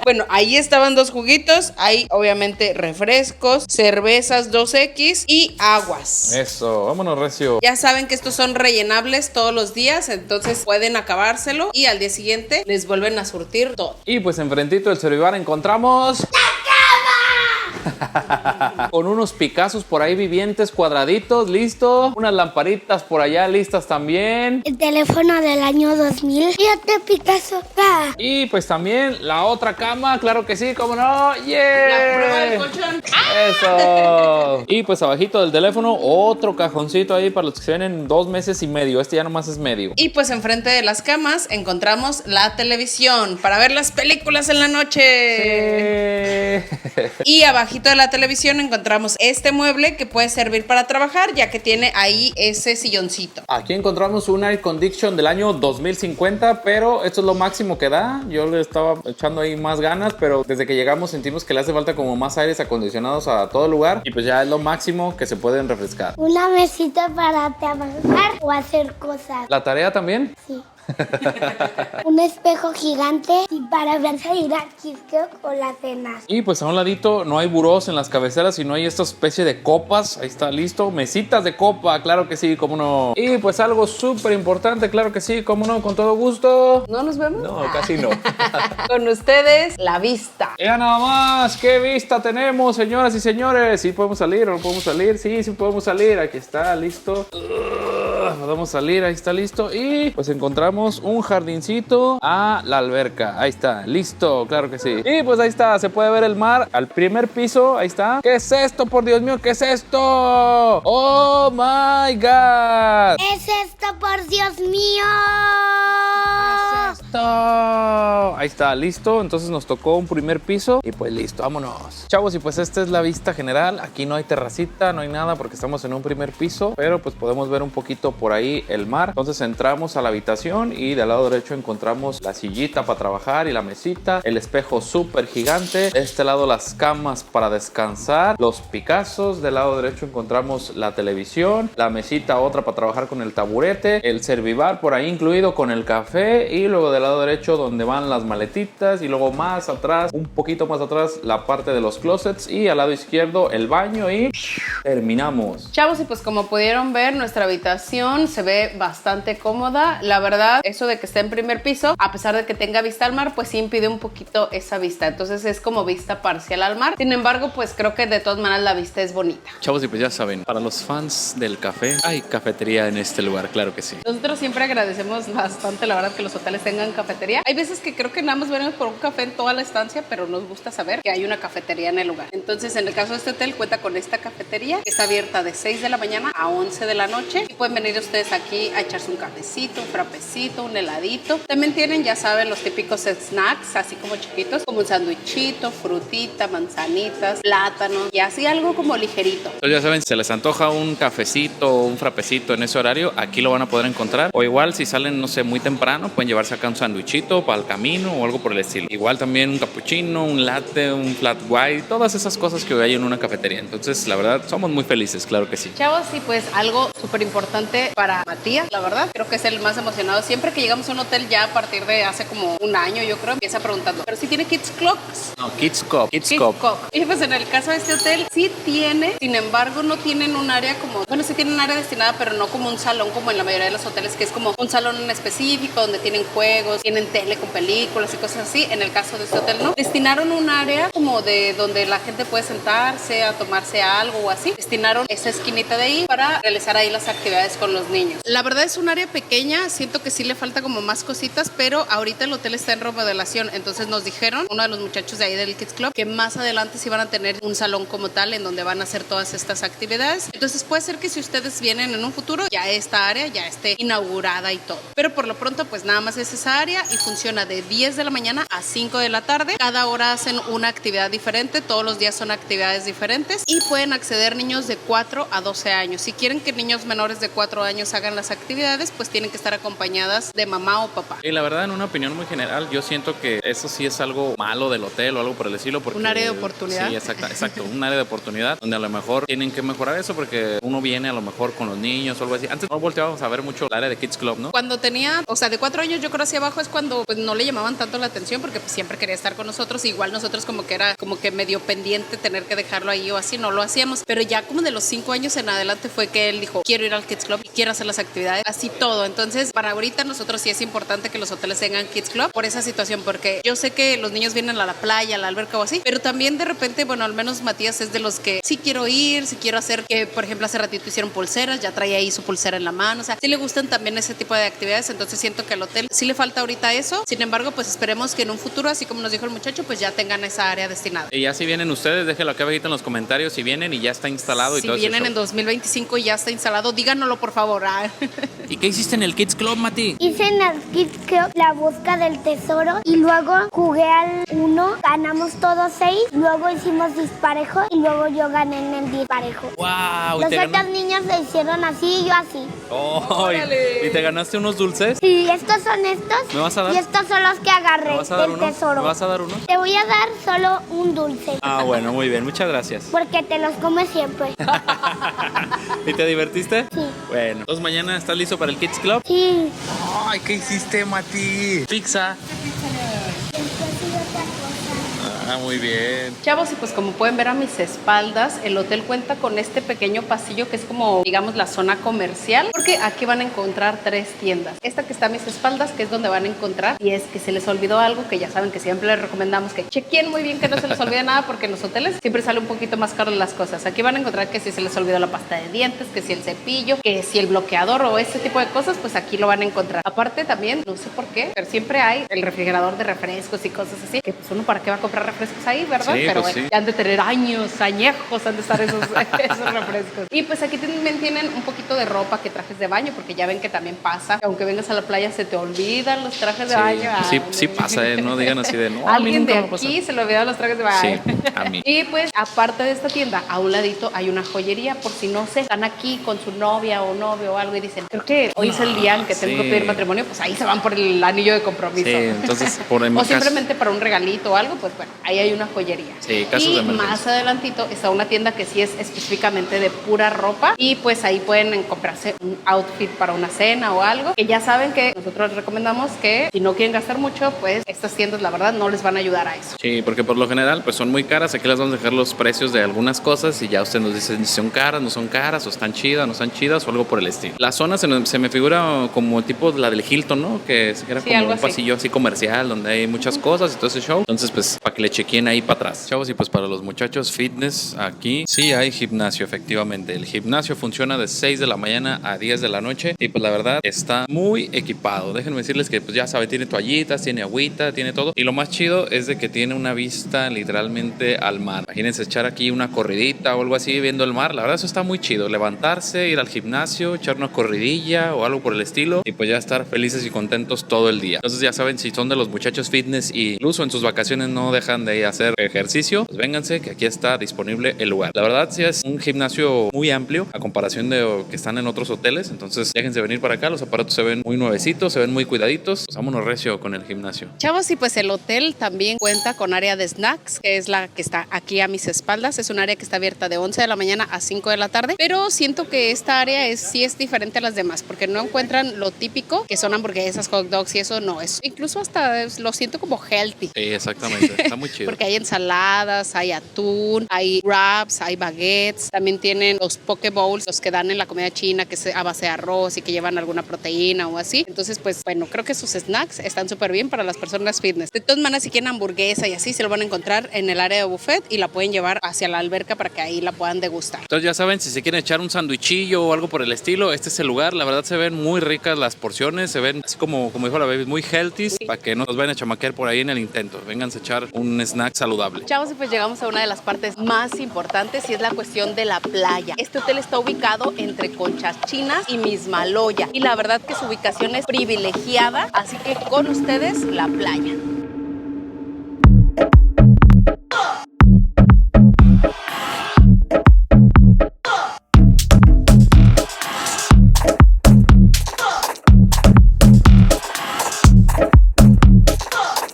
Bueno, ahí estaban 2 juguitos. Hay obviamente refrescos, cervezas 2X y aguas. Eso, vámonos, recio. Ya saben que estos son rellenables todos los días, entonces pueden acabárselo y al día siguiente les vuelven a surtir todo. Y pues enfrentito del Cervivar encontramos... con unos Picassos por ahí vivientes cuadraditos, listo. Unas lamparitas por allá listas también. El teléfono del año 2000. Fíjate, Picasso acá. Y pues también la otra cama, claro que sí, cómo no. ¡Yeah! La prueba del colchón. Eso. Y pues abajito del teléfono otro cajoncito ahí para los que se ven en 2 meses y medio. Este ya nomás es medio. Y pues enfrente de las camas encontramos la televisión para ver las películas en la noche. Y abajito de la televisión encontramos este mueble que puede servir para trabajar, ya que tiene ahí ese silloncito. Aquí encontramos un air condition del año 2050, pero esto es lo máximo que da. Yo le estaba echando ahí más ganas, pero desde que llegamos sentimos que le hace falta como más aires acondicionados a todo lugar, y pues ya es lo máximo que se pueden refrescar. Una mesita para trabajar o hacer cosas. ¿La tarea también? Sí. Un espejo gigante y para ver salir a Kiskeo o las cenas. Y pues a un ladito no hay burós en las cabeceras, sino hay esta especie de copas. Ahí está, listo. Mesitas de copa, claro que sí, cómo no. Y pues algo súper importante, claro que sí, cómo no, con todo gusto. ¿No nos vemos? No, casi no. Con ustedes, la vista. Ya nada más, qué vista tenemos, señoras y señores. ¿Sí podemos salir o no podemos salir? Sí podemos salir. Aquí está, listo. Podemos salir, ahí está, listo. Y pues encontramos un jardincito a la alberca. Ahí está, listo, claro que sí. Y pues ahí está, se puede ver el mar al primer piso. Ahí está. ¿Qué es esto, por Dios mío? ¿Qué es esto? ¡Oh, my God! ¿Qué es esto, por Dios mío? Ahí está, listo. Entonces nos tocó un primer piso y pues listo, vámonos. Chavos, y pues esta es la vista general. Aquí no hay terracita, no hay nada porque estamos en un primer piso, pero pues podemos ver un poquito por ahí el mar. Entonces entramos a la habitación y del lado derecho encontramos la sillita para trabajar y la mesita, el espejo súper gigante. De este lado las camas para descansar, los Picassos. Del lado derecho encontramos la televisión, la mesita otra para trabajar con el taburete, el Cervivar por ahí incluido con el café, y luego del lado derecho donde van las maletitas, y luego más atrás, un poquito más atrás, la parte de los closets, y al lado izquierdo el baño, y terminamos. Chavos, y pues como pudieron ver, nuestra habitación se ve bastante cómoda. La verdad, eso de que esté en primer piso, a pesar de que tenga vista al mar, pues sí impide un poquito esa vista. Entonces es como vista parcial al mar. Sin embargo, pues creo que de todas maneras la vista es bonita. Chavos, y pues ya saben, para los fans del café, hay cafetería en este lugar, claro que sí. Nosotros siempre agradecemos bastante, la verdad, que los hoteles tengan cafetería. Hay veces que creo que nada más venimos por un café en toda la estancia, pero nos gusta saber que hay una cafetería en el lugar. Entonces, en el caso de este hotel, cuenta con esta cafetería que está abierta de 6 de la mañana a 11 de la noche, y pueden venir ustedes aquí a echarse un cafecito, un frapecito, un heladito. También tienen, ya saben, los típicos snacks, así como chiquitos, como un sándwichito, frutita, manzanitas, plátano, y así algo como ligerito. Entonces ya saben, si se les antoja un cafecito o un frapecito en ese horario, aquí lo van a poder encontrar. O igual, si salen, no sé, muy temprano, pueden llevarse acá un sandwichito para el camino o algo por el estilo. Igual también un cappuccino, un latte, un flat white, todas esas cosas que hay en una cafetería. Entonces, la verdad, somos muy felices, claro que sí. Chavos, y pues algo súper importante para Matías, la verdad, creo que es el más emocionado. Siempre que llegamos a un hotel, ya a partir de hace como un año, yo creo, empieza preguntando, ¿pero si tiene Kids Clocks? No, Kids Cup. Kids Cup. Y pues en el caso de este hotel, sí tiene, sin embargo, no tienen un área como, bueno, sí tienen un área destinada, pero no como un salón como en la mayoría de los hoteles, que es como un salón en específico donde tienen juegos, tienen tele con películas y cosas así. En el caso de este hotel, no. Destinaron un área como de donde la gente puede sentarse a tomarse algo o así. Destinaron esa esquinita de ahí para realizar ahí las actividades con los niños. La verdad es un área pequeña, siento que sí le falta como más cositas, pero ahorita el hotel está en remodelación, entonces nos dijeron, uno de los muchachos de ahí del Kids Club, que más adelante sí van a tener un salón como tal en donde van a hacer todas estas actividades. Entonces puede ser que si ustedes vienen en un futuro, ya esta área ya esté inaugurada y todo. Pero por lo pronto, pues nada más es esa área y funciona de 10 de la mañana a 5 de la tarde. Cada hora hacen una actividad diferente, todos los días son actividades diferentes y pueden acceder niños de 4 a 12 años. Si quieren que niños menores de 4 años hagan las actividades, pues tienen que estar acompañadas de mamá o papá. Y la verdad, en una opinión muy general, yo siento que eso sí es algo malo del hotel o algo por el estilo. Porque, un área de oportunidad. Sí, exacto, un área de oportunidad donde a lo mejor tienen que mejorar eso porque uno viene a lo mejor con los niños o algo así. Antes no volteábamos a ver mucho el área de Kids Club, ¿no? Cuando tenía, o sea, de 4 años yo creo hacia abajo es cuando pues no le llamaban tanto la atención porque pues siempre quería estar con nosotros. Igual nosotros como que era como que medio pendiente tener que dejarlo ahí o así, no lo hacíamos. Pero ya como de los 5 años en adelante fue que él dijo, quiero ir al Kids Club y quiero hacer las actividades, así todo. Entonces, para ahorita nosotros sí es importante que los hoteles tengan Kids Club por esa situación, porque yo sé que los niños vienen a la playa, a la alberca o así, pero también de repente, bueno, al menos Matías es de los que sí quiero ir, sí quiero hacer, que por ejemplo hace ratito hicieron pulseras, ya traía ahí su pulsera en la mano, o sea, sí le gustan también ese tipo de actividades, entonces siento que al hotel sí le falta ahorita eso. Sin embargo, pues esperemos que en un futuro, así como nos dijo el muchacho, pues ya tengan esa área destinada. Y ya si vienen ustedes, déjenlo acá abajito en los comentarios si vienen y ya está instalado y todo eso. Si vienen en 2025 y ya está instalado, díganoslo por favor. ¿Y qué hiciste en el Kids Club, Mati? Hice en el Kids Club la busca del tesoro y luego jugué al 1, ganamos todos 6, luego hicimos disparejo y luego yo gané en el disparejo. ¡Wow! Los otros niños le hicieron así y yo así. Oh, ¿y te ganaste unos dulces? Sí, estos son estos. ¿Me vas a dar? Y estos son los que agarré ¿Me vas a dar del unos? tesoro. ¿Me vas a dar unos? Te voy a dar solo un dulce. Ah, bueno, muy bien, muchas gracias. Porque te los comes siempre. ¿Y te divertiste? Sí. Bueno, entonces mañana estás listo para el Kids Club. Sí. Ay, ¿qué hiciste, Mati? Pizza. Ah, muy bien. Chavos, y pues como pueden ver a mis espaldas, el hotel cuenta con este pequeño pasillo que es como, digamos, la zona comercial, porque aquí van a encontrar 3 tiendas. Esta que está a mis espaldas, que es donde van a encontrar, y es que se les olvidó algo, que ya saben que siempre les recomendamos que chequen muy bien que no se les olvide nada, porque en los hoteles siempre sale un poquito más caro las cosas. Aquí van a encontrar que si se les olvidó la pasta de dientes, que si el cepillo, que si el bloqueador o ese tipo de cosas, pues aquí lo van a encontrar. Aparte también, no sé por qué, pero siempre hay el refrigerador de refrescos y cosas así, que pues uno para qué va a comprar refrescos ahí, ¿verdad? Sí, pero pues bueno, sí. ya han de tener añejos han de estar esos refrescos. Y pues aquí también tienen un poquito de ropa, que trajes de baño, porque ya ven que también pasa, que aunque vengas a la playa se te olvidan los trajes de baño. Sí pasa, no digan así de no. Alguien de nunca me aquí se le olvidaron los trajes de baño. Sí, a mí. Y pues aparte de esta tienda, a un ladito hay una joyería, por si no se están aquí con su novia o novio o algo y dicen, creo que hoy es el día en que tengo que pedir matrimonio, pues ahí se van por el anillo de compromiso. Sí, entonces por o simplemente para un regalito o algo, pues bueno, ahí hay una joyería. Sí, casos y de emergencia. más adelantito está una tienda que sí es específicamente de pura ropa y pues ahí pueden comprarse un outfit para una cena o algo, que ya saben que nosotros les recomendamos que si no quieren gastar mucho, pues estas tiendas la verdad no les van a ayudar a eso. Sí, porque por lo general pues son muy caras. Aquí les vamos a dejar los precios de algunas cosas y ya usted nos dice si son caras, no son caras, o están chidas, no están chidas o algo por el estilo. La zona se me figura como tipo la del Hilton, ¿no? Que era Sí, como algo un pasillo así comercial donde hay muchas cosas y todo ese show. Entonces pues para que le chequen ahí para atrás. Chavos, y pues para los muchachos fitness aquí sí hay gimnasio, efectivamente. El gimnasio funciona de 6 de la mañana a 10 de la noche y pues la verdad está muy equipado. Déjenme decirles que pues ya sabe, tiene toallitas, tiene agüita, tiene todo. Y lo más chido es de que tiene una vista literalmente al mar. Imagínense echar aquí una corridita o algo así viendo el mar. La verdad eso está muy chido. Levantarse, ir al gimnasio, echar una corridilla o algo por el estilo y pues ya estar felices y contentos todo el día. Entonces ya saben, si son de los muchachos fitness y incluso en sus vacaciones no dejan de ahí hacer ejercicio, pues vénganse que aquí está disponible el lugar. La verdad sí es un gimnasio muy amplio a comparación de que están en otros hoteles, entonces déjense venir para acá, los aparatos se ven muy nuevecitos, se ven muy cuidaditos, pues vámonos recio con el gimnasio. Chavos, y pues el hotel también cuenta con área de snacks, que es la que está aquí a mis espaldas. Es un área que está abierta de 11 de la mañana a 5 de la tarde, pero siento que esta área sí es diferente a las demás, porque no encuentran lo típico, que son hamburguesas, hot dogs y eso no es. Incluso hasta lo siento como healthy. Sí, exactamente, está muy chido. Porque hay ensaladas, hay atún, hay wraps, hay baguettes. También tienen los poke bowls, los que dan en la comida china, que es a base de arroz y que llevan alguna proteína o así. Entonces, pues bueno, creo que sus snacks están súper bien para las personas fitness. De todas maneras, si quieren hamburguesa y así, se lo van a encontrar en el área de buffet y la pueden llevar hacia la alberca para que ahí la puedan degustar. Entonces ya saben, si se quieren echar un sandwichillo o algo por el estilo, este es el lugar. La verdad se ven muy ricas las porciones, se ven así como dijo la baby, muy healthy, para que no nos vayan a chamaquear por ahí en el intento. Vénganse a echar un snack saludable. Chavos, y pues llegamos a una de las partes más importantes y es la cuestión de la playa. Este hotel está ubicado entre Conchas Chinas y Mismaloya y la verdad que su ubicación es privilegiada, así que con ustedes la playa.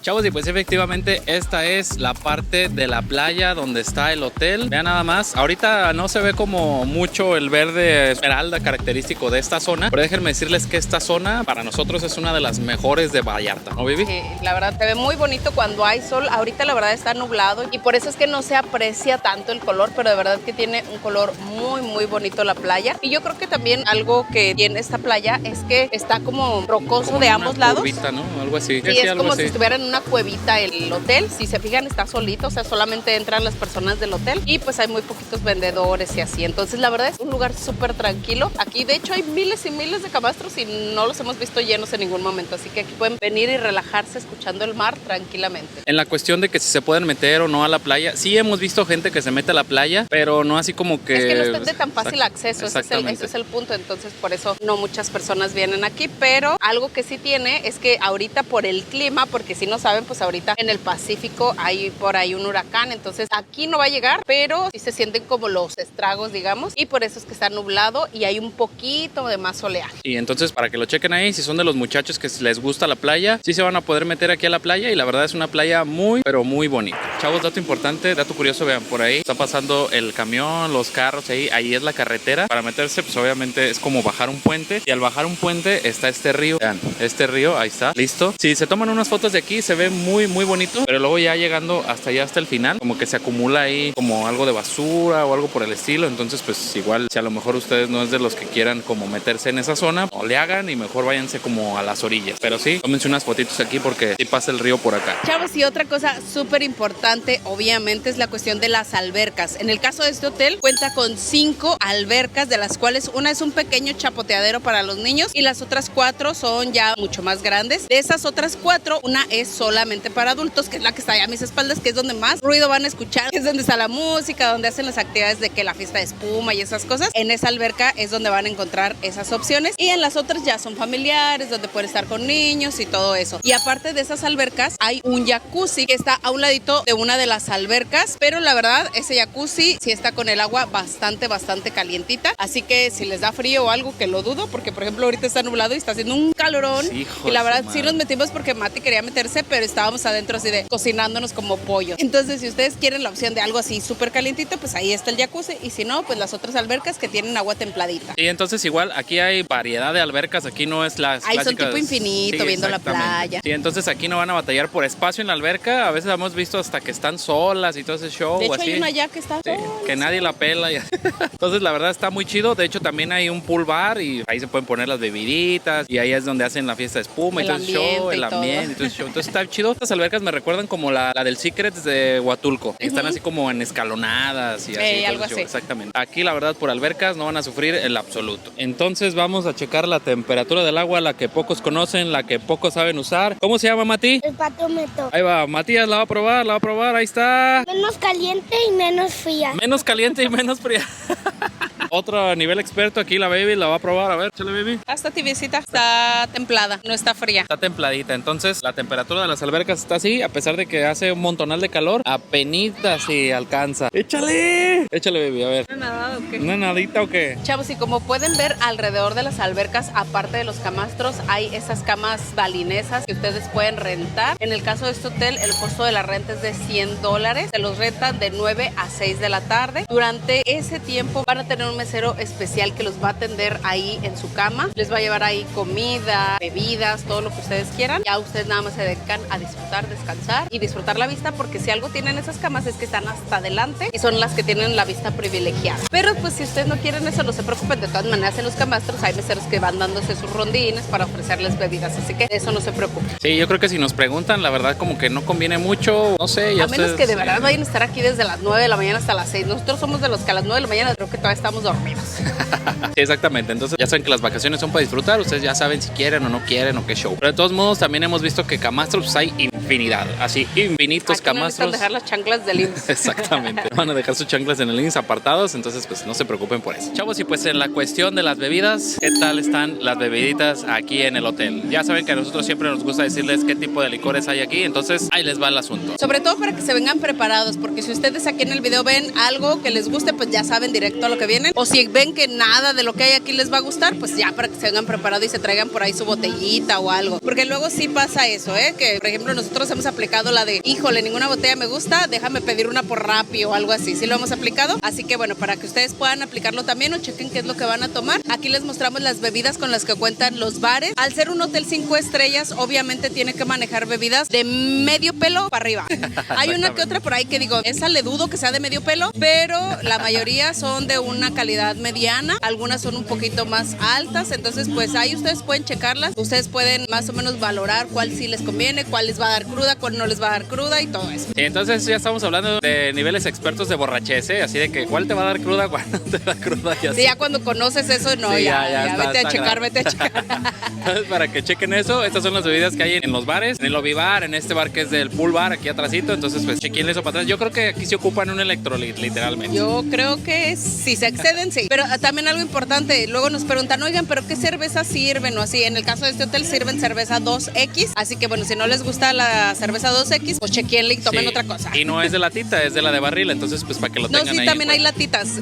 Chavos, y pues efectivamente esta es la parte de la playa donde está el hotel. Vean nada más, ahorita no se ve como mucho el verde esmeralda característico de esta zona, pero déjenme decirles que esta zona para nosotros es una de las mejores de Vallarta, ¿no, Vivi? Sí, la verdad se ve muy bonito cuando hay sol. Ahorita la verdad está nublado y por eso es que no se aprecia tanto el color, pero de verdad que tiene un color muy bonito la playa. Y yo creo que también algo que tiene esta playa es que está como rocoso como de ambos lados. Curvita, ¿no? Algo así. Sí, es como si estuvieran en una cuevita el hotel. Si se fijan, está solito, o sea, solamente entran las personas del hotel y pues hay muy poquitos vendedores y así. Entonces, la verdad es un lugar súper tranquilo. Aquí, de hecho, hay miles y miles de camastros y no los hemos visto llenos en ningún momento. Así que aquí pueden venir y relajarse escuchando el mar tranquilamente. En la cuestión de que si se pueden meter o no a la playa, sí hemos visto gente que se mete a la playa, pero no así como que... Es que no es de tan fácil acceso, ese es el punto. Entonces, por eso no muchas personas vienen aquí. Pero algo que sí tiene es que ahorita por el clima, porque si no saben, pues ahorita en el Pacífico hay por ahí un huracán, entonces aquí no va a llegar, pero sí se sienten como los estragos, digamos, y por eso es que está nublado y hay un poquito de más oleaje. Y entonces para que lo chequen ahí, si son de los muchachos que les gusta la playa, sí se van a poder meter aquí a la playa y la verdad es una playa pero muy bonita. Chavos, dato importante, dato curioso, vean, por ahí está pasando el camión, los carros, ahí es la carretera. Para meterse, pues obviamente es como bajar un puente y al bajar un puente está este río. Vean, este río, ahí está, listo. Si se toman unas fotos de aquí, se ve muy bonito, pero luego ya llegando hasta allá, hasta el final, como que se acumula ahí como algo de basura o algo por el estilo. Entonces pues igual si a lo mejor ustedes no es de los que quieran como meterse en esa zona, no le hagan y mejor váyanse como a las orillas, pero sí, tómense unas fotitos aquí porque sí pasa el río por acá. Chavos, y otra cosa súper importante obviamente es la cuestión de las albercas. En el caso de este hotel cuenta con 5 albercas, de las cuales una es un pequeño chapoteadero para los niños y las otras 4 son ya mucho más grandes. De esas otras 4, una es solamente para adultos, que es la que está allá a mis espaldas, que es donde más ruido van a escuchar, es donde está la música, donde hacen las actividades de que la fiesta de espuma y esas cosas. En esa alberca es donde van a encontrar esas opciones y en las otras ya son familiares, donde pueden estar con niños y todo eso. Y aparte de esas albercas hay un jacuzzi que está a un ladito de una de las albercas, pero la verdad ese jacuzzi sí está con el agua bastante calientita, así que si les da frío o algo, que lo dudo, porque por ejemplo ahorita está nublado y está haciendo un calorón, sí, y la verdad sí nos metimos porque Mati quería meterse, pero estábamos adentro así de cocinándonos como pollo. Entonces si ustedes quieren la opción de algo así súper calientito, pues ahí está el jacuzzi, y si no, pues las otras albercas que tienen agua templadita. Y entonces igual aquí hay variedad de albercas, aquí no es las ahí clásicas. Son tipo infinito, sí, viendo la playa. Sí, entonces aquí no van a batallar por espacio en la alberca, a veces hemos visto hasta que están solas y todo ese show. De hecho así. Hay una ya que está que nadie la pela. Entonces la verdad está muy chido. De hecho también hay un pool bar y ahí se pueden poner las bebiditas y ahí es donde hacen la fiesta de espuma y todo el show, el ambiente y todo el show. Entonces está chido. Estas albercas me recuerdan como la del Secrets de Huatulco. Están así como en escalonadas y así. Algo así. Exactamente. Aquí la verdad por albercas no van a sufrir el absoluto. Entonces vamos a checar la temperatura del agua, la que pocos conocen, la que pocos saben usar. ¿Cómo se llama, Mati? El patómetro. Ahí va, Matías la va a probar, ahí está. Menos caliente y menos fría. Menos caliente y menos fría. Otro nivel experto aquí, la baby la va a probar. A ver, échale, baby. Está tibiecita, está templada, no está fría. Está templadita, entonces la temperatura de las albercas está así, a pesar de que hace un montonal de calor, apenitas sí alcanza. ¡Échale! Échale, baby, a ver. ¿No nadado o qué? ¿Una nadita o qué? Chavos, y como pueden ver alrededor de las albercas, aparte de los camastros, hay esas camas balinesas que ustedes pueden rentar. En el caso de este hotel, el costo de la renta es de $100. Se los rentan de 9 a 6 de la tarde. Durante ese tiempo van a tener un mesero especial que los va a atender ahí en su cama. Les va a llevar ahí comida, bebidas, todo lo que ustedes quieran. Ya ustedes nada más se dedican a disfrutar, descansar y disfrutar la vista, porque si algo tienen esas camas es que están hasta adelante y son las que tienen la vista privilegiada. Pero pues si ustedes no quieren eso, no se preocupen, de todas maneras en los camastros hay meseros que van dándose sus rondines para ofrecerles bebidas, así que de eso no se preocupen. Sí, yo creo que si nos preguntan, la verdad como que no conviene mucho, no sé. Ya A menos ustedes, que de verdad vayan a estar aquí desde las 9 de la mañana hasta las 6. Nosotros somos de los que a las 9 de la mañana creo que todavía estamos dormidos. Sí, exactamente, entonces ya saben que las vacaciones son para disfrutar, ustedes ya saben si quieren o no quieren o qué show. Pero de todos modos también hemos visto que camastros pues, hay infinidad, así infinitos Aquí no camastros. necesitan dejar las chanclas del IMSS. Exactamente. Van a dejar sus chanclas en el IMSS apartados, entonces pues no se preocupen por eso. Chavos, y pues en la cuestión de las bebidas, ¿qué tal están las bebiditas aquí en el hotel? Ya saben que a nosotros siempre nos gusta decirles qué tipo de licores hay aquí, entonces ahí les va el asunto. Sobre todo para que se vengan preparados, porque si ustedes aquí en el video ven algo que les guste, pues ya saben directo a lo que vienen. O si ven que nada de lo que hay aquí les va a gustar, pues ya para que se vengan preparados y se traigan por ahí su botellita o algo. Porque luego sí pasa eso, que por ejemplo nosotros hemos aplicado la de, híjole, ninguna botella me gusta, déjame pedir una por Rappi o algo así. Sí lo hemos aplicado, así que bueno, para que ustedes puedan aplicarlo también o chequen qué es lo que van a tomar. Aquí les mostramos las bebidas con las que cuentan los bares. Al ser un hotel 5 estrellas, obviamente tiene que manejar bebidas de medio pelo para arriba. Hay una que otra por ahí que digo, esa le dudo que sea de medio pelo, pero la mayoría son de una calidad mediana, algunas son un poquito más altas, entonces pues ahí ustedes pueden checarlas, ustedes pueden más o menos valorar cuál sí les conviene, cuál les va a dar cruda, cuál no les va a dar cruda y todo eso. Sí, entonces ya estamos hablando de niveles expertos de borrachez, así de que cuál te va a dar cruda, cuál no te da cruda y así. Sí, ya cuando conoces eso, no, Sí, ya está, vete a está checar, grave. vete a checar. Entonces, para que chequen eso, estas son las bebidas que hay en los bares, en el lobby bar, en este bar que es del pool bar, aquí atrásito, entonces pues chequen eso para atrás. Yo creo que aquí se ocupan un electrolit, literalmente. Yo creo que si se exceden, sí. Pero también algo importante, luego nos preguntan, oigan, ¿pero qué cerveza sirven? O así, en el caso de este hotel sirven cerveza 2X, así que bueno, si no les gusta la cerveza 2X, pues chequenle y tomen Sí. otra cosa. Y no es de latita, es de la de barril, entonces pues para que lo No, tengan sí, ahí. también pues. hay latitas ¿Sí?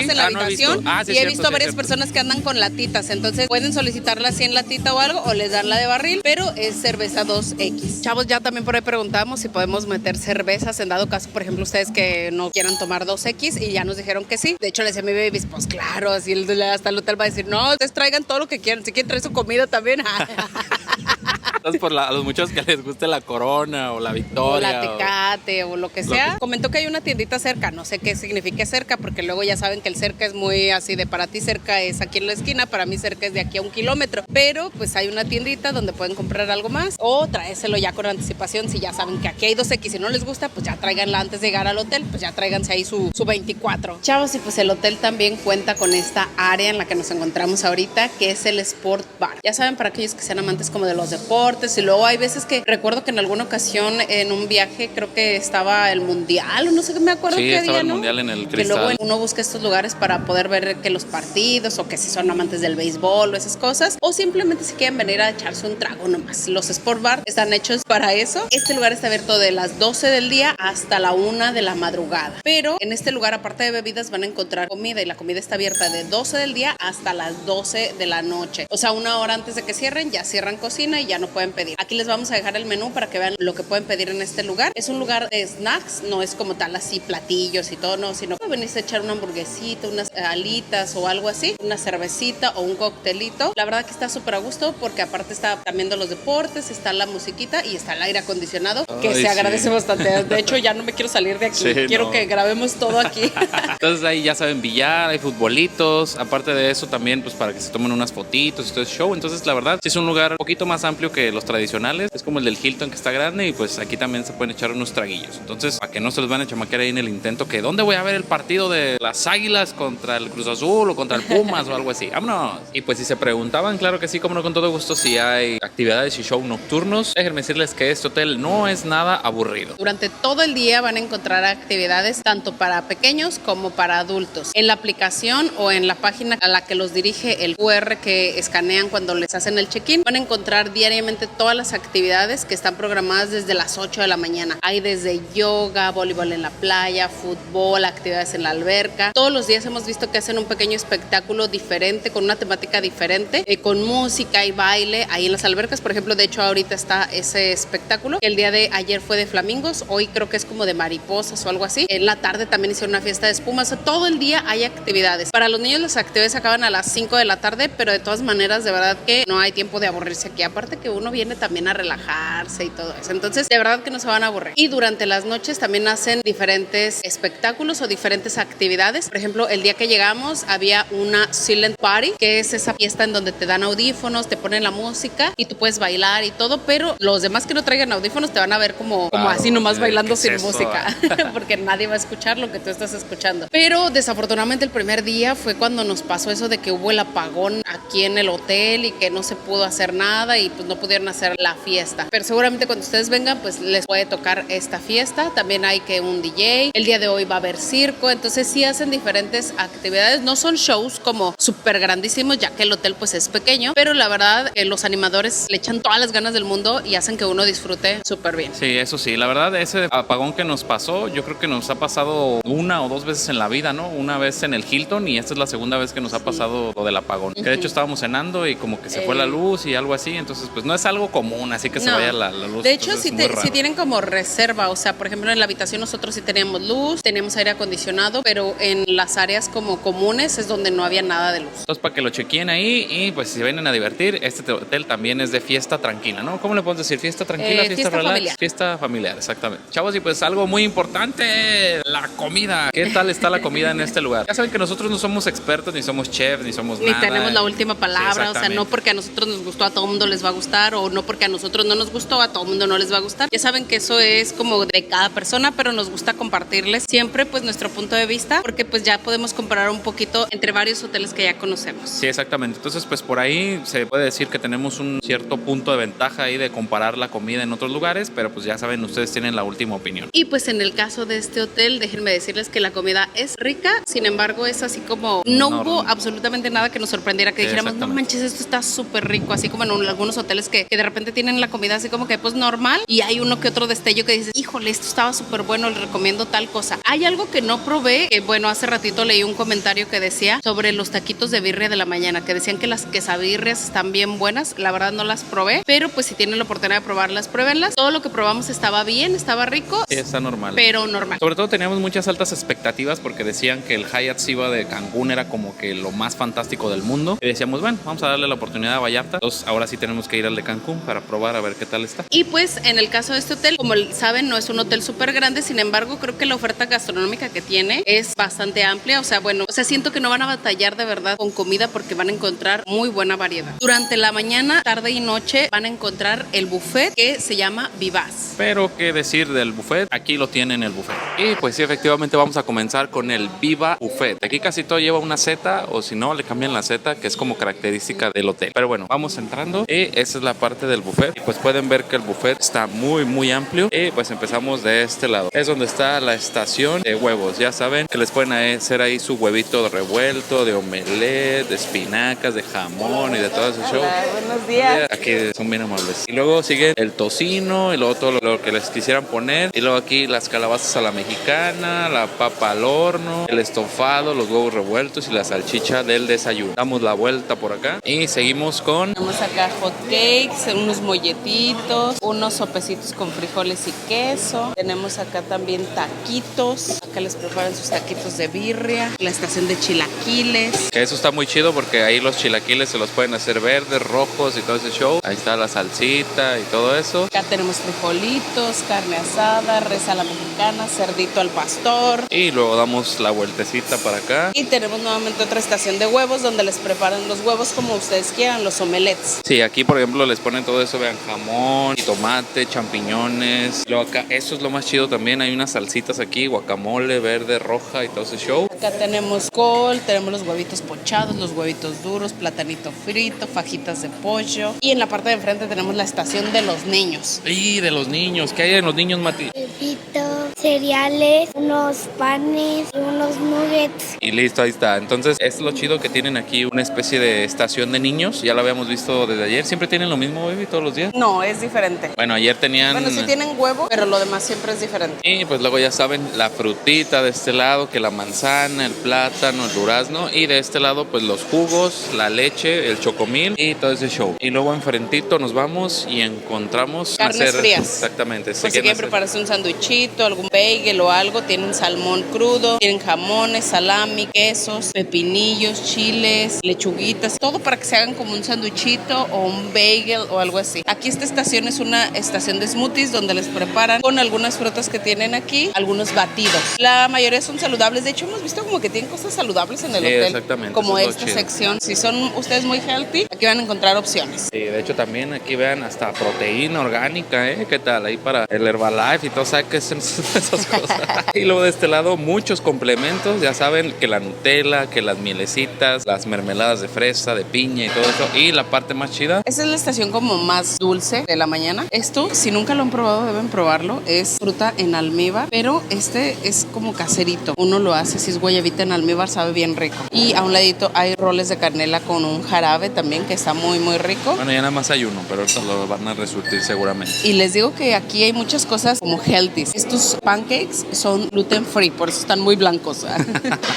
en la No he habitación visto. Sí, y he cierto, visto sí, varias cierto. personas que andan con latitas, entonces pueden solicitarla así en latita o algo o les dan la de barril, pero es cerveza 2X. Chavos, ya también por ahí preguntamos si podemos meter cervezas en dado caso, por ejemplo, ustedes que no quieran tomar 2X y ya nos dijeron que sí. De hecho, le decía a mi baby, pues claro, así hasta el hotel va a decir, no, ustedes traigan todo lo que quieran, si quieren traer su comida también. Entonces por a los muchos que les guste la Corona o la O Victoria. la Tecate o lo que lo sea. que- Comentó que hay una tiendita cerca, no sé qué significa cerca, porque luego ya saben que el cerca es muy así de para ti cerca es aquí en la esquina, para mí cerca es de aquí a 1 kilómetro. Pero pues hay una tiendita donde pueden comprar algo más o traérselo ya con anticipación. Si ya saben que aquí hay 2X, si no les gusta, pues ya tráiganla antes de llegar al hotel, pues ya tráiganse ahí su 24. Chavos, y pues el hotel también cuenta con esta área en la que nos encontramos ahorita, que es el Sport Bar. Ya saben, para aquellos que sean amantes como de los deportes, y luego hay veces que recuerdo que en alguna ocasión en un viaje creo que estaba el mundial o no sé qué me acuerdo Sí, qué estaba día, el ¿no? mundial en el Que luego Cristal. uno busca estos lugares para poder ver que los partidos o que si son amantes del béisbol o esas cosas o simplemente si quieren venir a echarse un trago nomás. Los Sport Bar están hechos para eso. Este lugar está abierto de las 12 del día hasta la 1 de la madrugada. Pero en este lugar, aparte de bebidas, van a encontrar comida y la comida está abierta de 12 del día hasta las 12 de la noche. O sea, 1 hora antes de que cierren, ya cierran cocina y ya no pueden pedir. Aquí les vamos a dejar el menú para que vean lo que pueden pedir en este lugar. Es un lugar de snacks, no es como tal así platillos y todo, no, sino que venís a echar una hamburguesita, unas alitas o algo así, una cervecita o un coctelito. La verdad que está súper a gusto porque aparte está también de los deportes, está la musiquita y está el aire acondicionado, que Ay, se sí. agradece bastante. De hecho, ya no me quiero salir de aquí. Sí, Quiero no. que grabemos todo aquí. Entonces ahí ya saben billar, hay futbolitos, aparte de eso también pues para que se tomen unas fotitos y todo ese show. Entonces la verdad sí es un lugar un poquito más amplio que los tradicionales. Es como el del Hilton, que está grande, y pues aquí también se pueden echar unos traguillos. Entonces, para que no se los van a chamaquear ahí en el intento, que ¿dónde voy a ver el partido de las Águilas contra el Cruz Azul o contra el Pumas o algo así? ¡Vámonos! Y pues si se preguntaban, claro que sí, como no, con todo gusto, si hay actividades y show nocturnos. Déjenme decirles que este hotel no es nada aburrido. Durante todo el día van a encontrar actividades tanto para pequeños como para adultos. En la aplicación o en la página a la que los dirige el QR que escanean cuando les hacen el check-in, van a encontrar diariamente todas las actividades que están programadas desde las 8 de la mañana. Hay desde yoga, voleibol en la playa, fútbol, actividades en la alberca. Todos los días hemos visto que hacen un pequeño espectáculo diferente, con una temática diferente, con música y baile ahí en las albercas. Por ejemplo, de hecho ahorita está ese espectáculo. El día de ayer fue de flamingos, hoy creo que es como de mariposas o algo así. En la tarde también hicieron una fiesta de espumas. O sea, todo el día hay actividades. Para los niños las actividades acaban a las 5 de la tarde, pero de todas maneras de verdad que no hay tiempo de aburrirse aquí. Aparte que uno viene también a relajarse y todo eso. Entonces de verdad que no se van a aburrir. Y durante las noches también hacen diferentes espectáculos o diferentes actividades. Por ejemplo, el día que llegamos había una silent party, que es esa fiesta en donde te dan audífonos, te ponen la música y tú puedes bailar y todo, pero los demás que no traigan audífonos te van a ver como así nomás bailando sin música, porque nadie va a escuchar lo que tú estás escuchando. Pero desafortunadamente el primer día fue cuando nos pasó eso de que hubo el apagón aquí en el hotel y que no se pudo hacer nada y pues no pudieron hacer la fiesta. Pero seguramente cuando ustedes vengan pues les puede tocar esta fiesta. También hay que un DJ. El día de hoy va a haber circo, entonces sí hacen diferentes actividades. No son shows como súper grandísimos, ya que el hotel pues es pequeño, pero la verdad los animadores le echan todas las ganas del mundo y hacen que uno disfrute súper bien. Sí, eso sí, la verdad ese apagón que nos pasó, yo creo que nos ha pasado una o dos veces en la vida, ¿no? Una vez en el Hilton y esta es la segunda vez que nos ha pasado lo del apagón. Que de hecho estábamos cenando y como que se fue la luz y algo así, entonces pues no es algo común, así que se vaya la luz. De hecho, si tienen como reserva, o sea, por ejemplo en la habitación nosotros sí teníamos luz, teníamos aire acondicionado, pero en las áreas como comunes es donde no había nada de luz. Entonces para que lo chequeen ahí y pues si se vienen a divertir, este hotel también es de fiesta tranquila, ¿no? ¿Cómo le podemos decir? ¿Fiesta tranquila? ¿Fiesta relax? Familiar. Fiesta familiar, exactamente. Chavos, y pues algo muy importante, la comida. ¿Qué tal está la comida en este lugar? Ya saben que nosotros no somos expertos, ni somos chefs, ni somos nada. Ni tenemos la última palabra, sí, o sea, no porque a nosotros nos gustó a todo mundo les va a gustar, o no porque a nosotros no nos gustó a todo mundo no les va a gustar. Ya saben que eso es como de cada persona, pero nos gusta compartirles siempre pues nuestro punto de vista, porque pues ya podemos comparar un poquito entre varios hoteles que ya conocemos. Sí, exactamente. Entonces pues por ahí se puede decir que tenemos un cierto punto de ventaja ahí de comparar la comida en otros lugares, pero pues ya saben, ustedes tienen la última opinión. Y pues en el caso de este hotel, déjenme decirles que la comida es rica, sin embargo es así como no hubo absolutamente nada que nos sorprendiera, que dijéramos, no manches, esto está súper rico, así como en algunos hoteles que de repente tienen la comida así como que pues normal y hay uno que otro destello que dices, híjole, esto estaba súper bueno, les recomiendo tal cosa. Hay algo que no probé, que bueno, hace ratito leí un comentario que decía sobre los taquitos de birria de la mañana, que decían que las quesabirrias están bien buenas, la verdad no las probé, pero pues si tienen la oportunidad de probarlas, pruébenlas. Todo lo que probamos estaba bien, estaba rico. Sí, está normal. Pero normal. Sobre todo teníamos muchas altas expectativas porque decían que el Hyatt Ziva de Cancún era como que lo más fantástico del mundo. Y decíamos, bueno, vamos a darle la oportunidad a Vallarta. Entonces ahora sí tenemos que ir al de Cancún para probar a ver qué tal está. Y pues en el caso de este hotel, como saben, no es un hotel súper grande, sin embargo creo que la oferta gastronómica que tiene es bastante amplia. O sea, bueno, siento que no van a batallar de verdad con comida porque van a encontrar muy buena variedad. Durante la mañana, tarde y noche van a encontrar el buffet que se llama Vivaz. Pero qué decir del buffet, aquí lo tienen el buffet. Y pues sí, efectivamente vamos a comenzar con el Viva Buffet. Aquí casi todo lleva una Z o si no le cambian la Z, que es como característica del hotel. Pero bueno, vamos entrando y esa es la parte del buffet. Y pues pueden ver que el buffet está muy amplio. Y pues empezamos de este lado. Es donde está la estación de huevos. Ya saben que les pueden hacer ahí su huevito revuelto, de omelette, de espinacas, de jamón y de todo ese show. Buenos días. Aquí son bien amables. Y luego sigue el tocino y luego todo lo que les quisieran poner. Y luego aquí las calabazas a la mexicana, la papa al horno, el estofado, los huevos revueltos y la salchicha del desayuno. Damos la vuelta por acá y seguimos con... Tenemos acá hot cakes, unos molletitos, unos sopecitos con frijoles y queso. Tenemos acá también taquitos. Acá les preparan sus taquitos de birria. La estación de chilaquiles. Que eso está muy chido porque ahí los chilaquiles se los pueden hacer verdes, rojos y todo ese show. Ahí está la salsita y todo eso. Acá tenemos frijolitos, carne asada, res a la mexicana, cerdito al pastor. Y luego damos la vueltecita para acá. Y tenemos nuevamente otra estación de huevos donde les preparan los huevos como ustedes quieran, los omelettes. Sí, aquí por ejemplo les ponen todo eso, vean, jamón, y tomate, champiñones. Luego acá, eso es lo más chido también, hay unas salsitas aquí, guacamole, verde, roja y todo ese show. Acá tenemos col, tenemos los huevitos pochados, los huevitos duros, platanito frito, fajitas de pollo. Y en la parte de enfrente tenemos la estación de los niños. Y de los niños, ¿qué hay de los niños, Mati? Huevito, cereales, unos panes y unos nuggets. Y listo, ahí está. Entonces, es lo chido que tienen aquí una especie de estación de niños. Ya lo habíamos visto desde ayer. ¿Siempre tienen lo mismo, baby, todos los días? No, es diferente. Bueno, ayer tenían... Bueno, sí tienen huevo, pero lo demás siempre es diferente. Y pues luego ya saben, la frutita de este lado, que la manzana, el plátano, el durazno. Y de este lado, pues los jugos, la leche, el chocomil y todo ese show. Y luego enfrentito nos vamos y encontramos... Carnes frías. Exactamente. Pues si quieren prepararse un sándwichito, algún bagel o algo, tienen salmón crudo, tienen jamones, salami, quesos, pepinillos, chiles, lechuguitas, todo para que se hagan como un sándwichito o un bagel o algo así. Aquí esta estación es una estación de smoothies donde les preparan con algunas frutas que tienen aquí, algunos batidos. La mayoría son saludables, de hecho hemos visto como que tienen cosas saludables en el hotel. Exactamente. Como eso es esta lo chido. sección. Si son ustedes muy healthy, aquí van a encontrar opciones. Sí, de hecho también aquí vean hasta proteína orgánica, ¿eh? ¿Qué tal? Ahí para el Herbalife y todo, ¿sabes qué son esas cosas? Y luego de este lado muchos complementos, ya saben que la Nutella, que las mielecitas, las mermeladas de fresa, de piña y todo eso. Y la parte más chida. Esta es la estación como más dulce de la mañana. Esto, si nunca lo han probado, deben probarlo. Es fruta en almíbar, pero este es como caserito. Uno lo hace, si es guayabita en almíbar, sabe bien rico. Y a un ladito hay roles de canela con un jarabe también que está muy, muy rico. Bueno, ya nada más hay uno, pero ahorita lo van a resurtir seguramente. Y les digo que aquí hay muchas cosas como healthy. Estos pancakes son gluten free, por eso están muy blancos.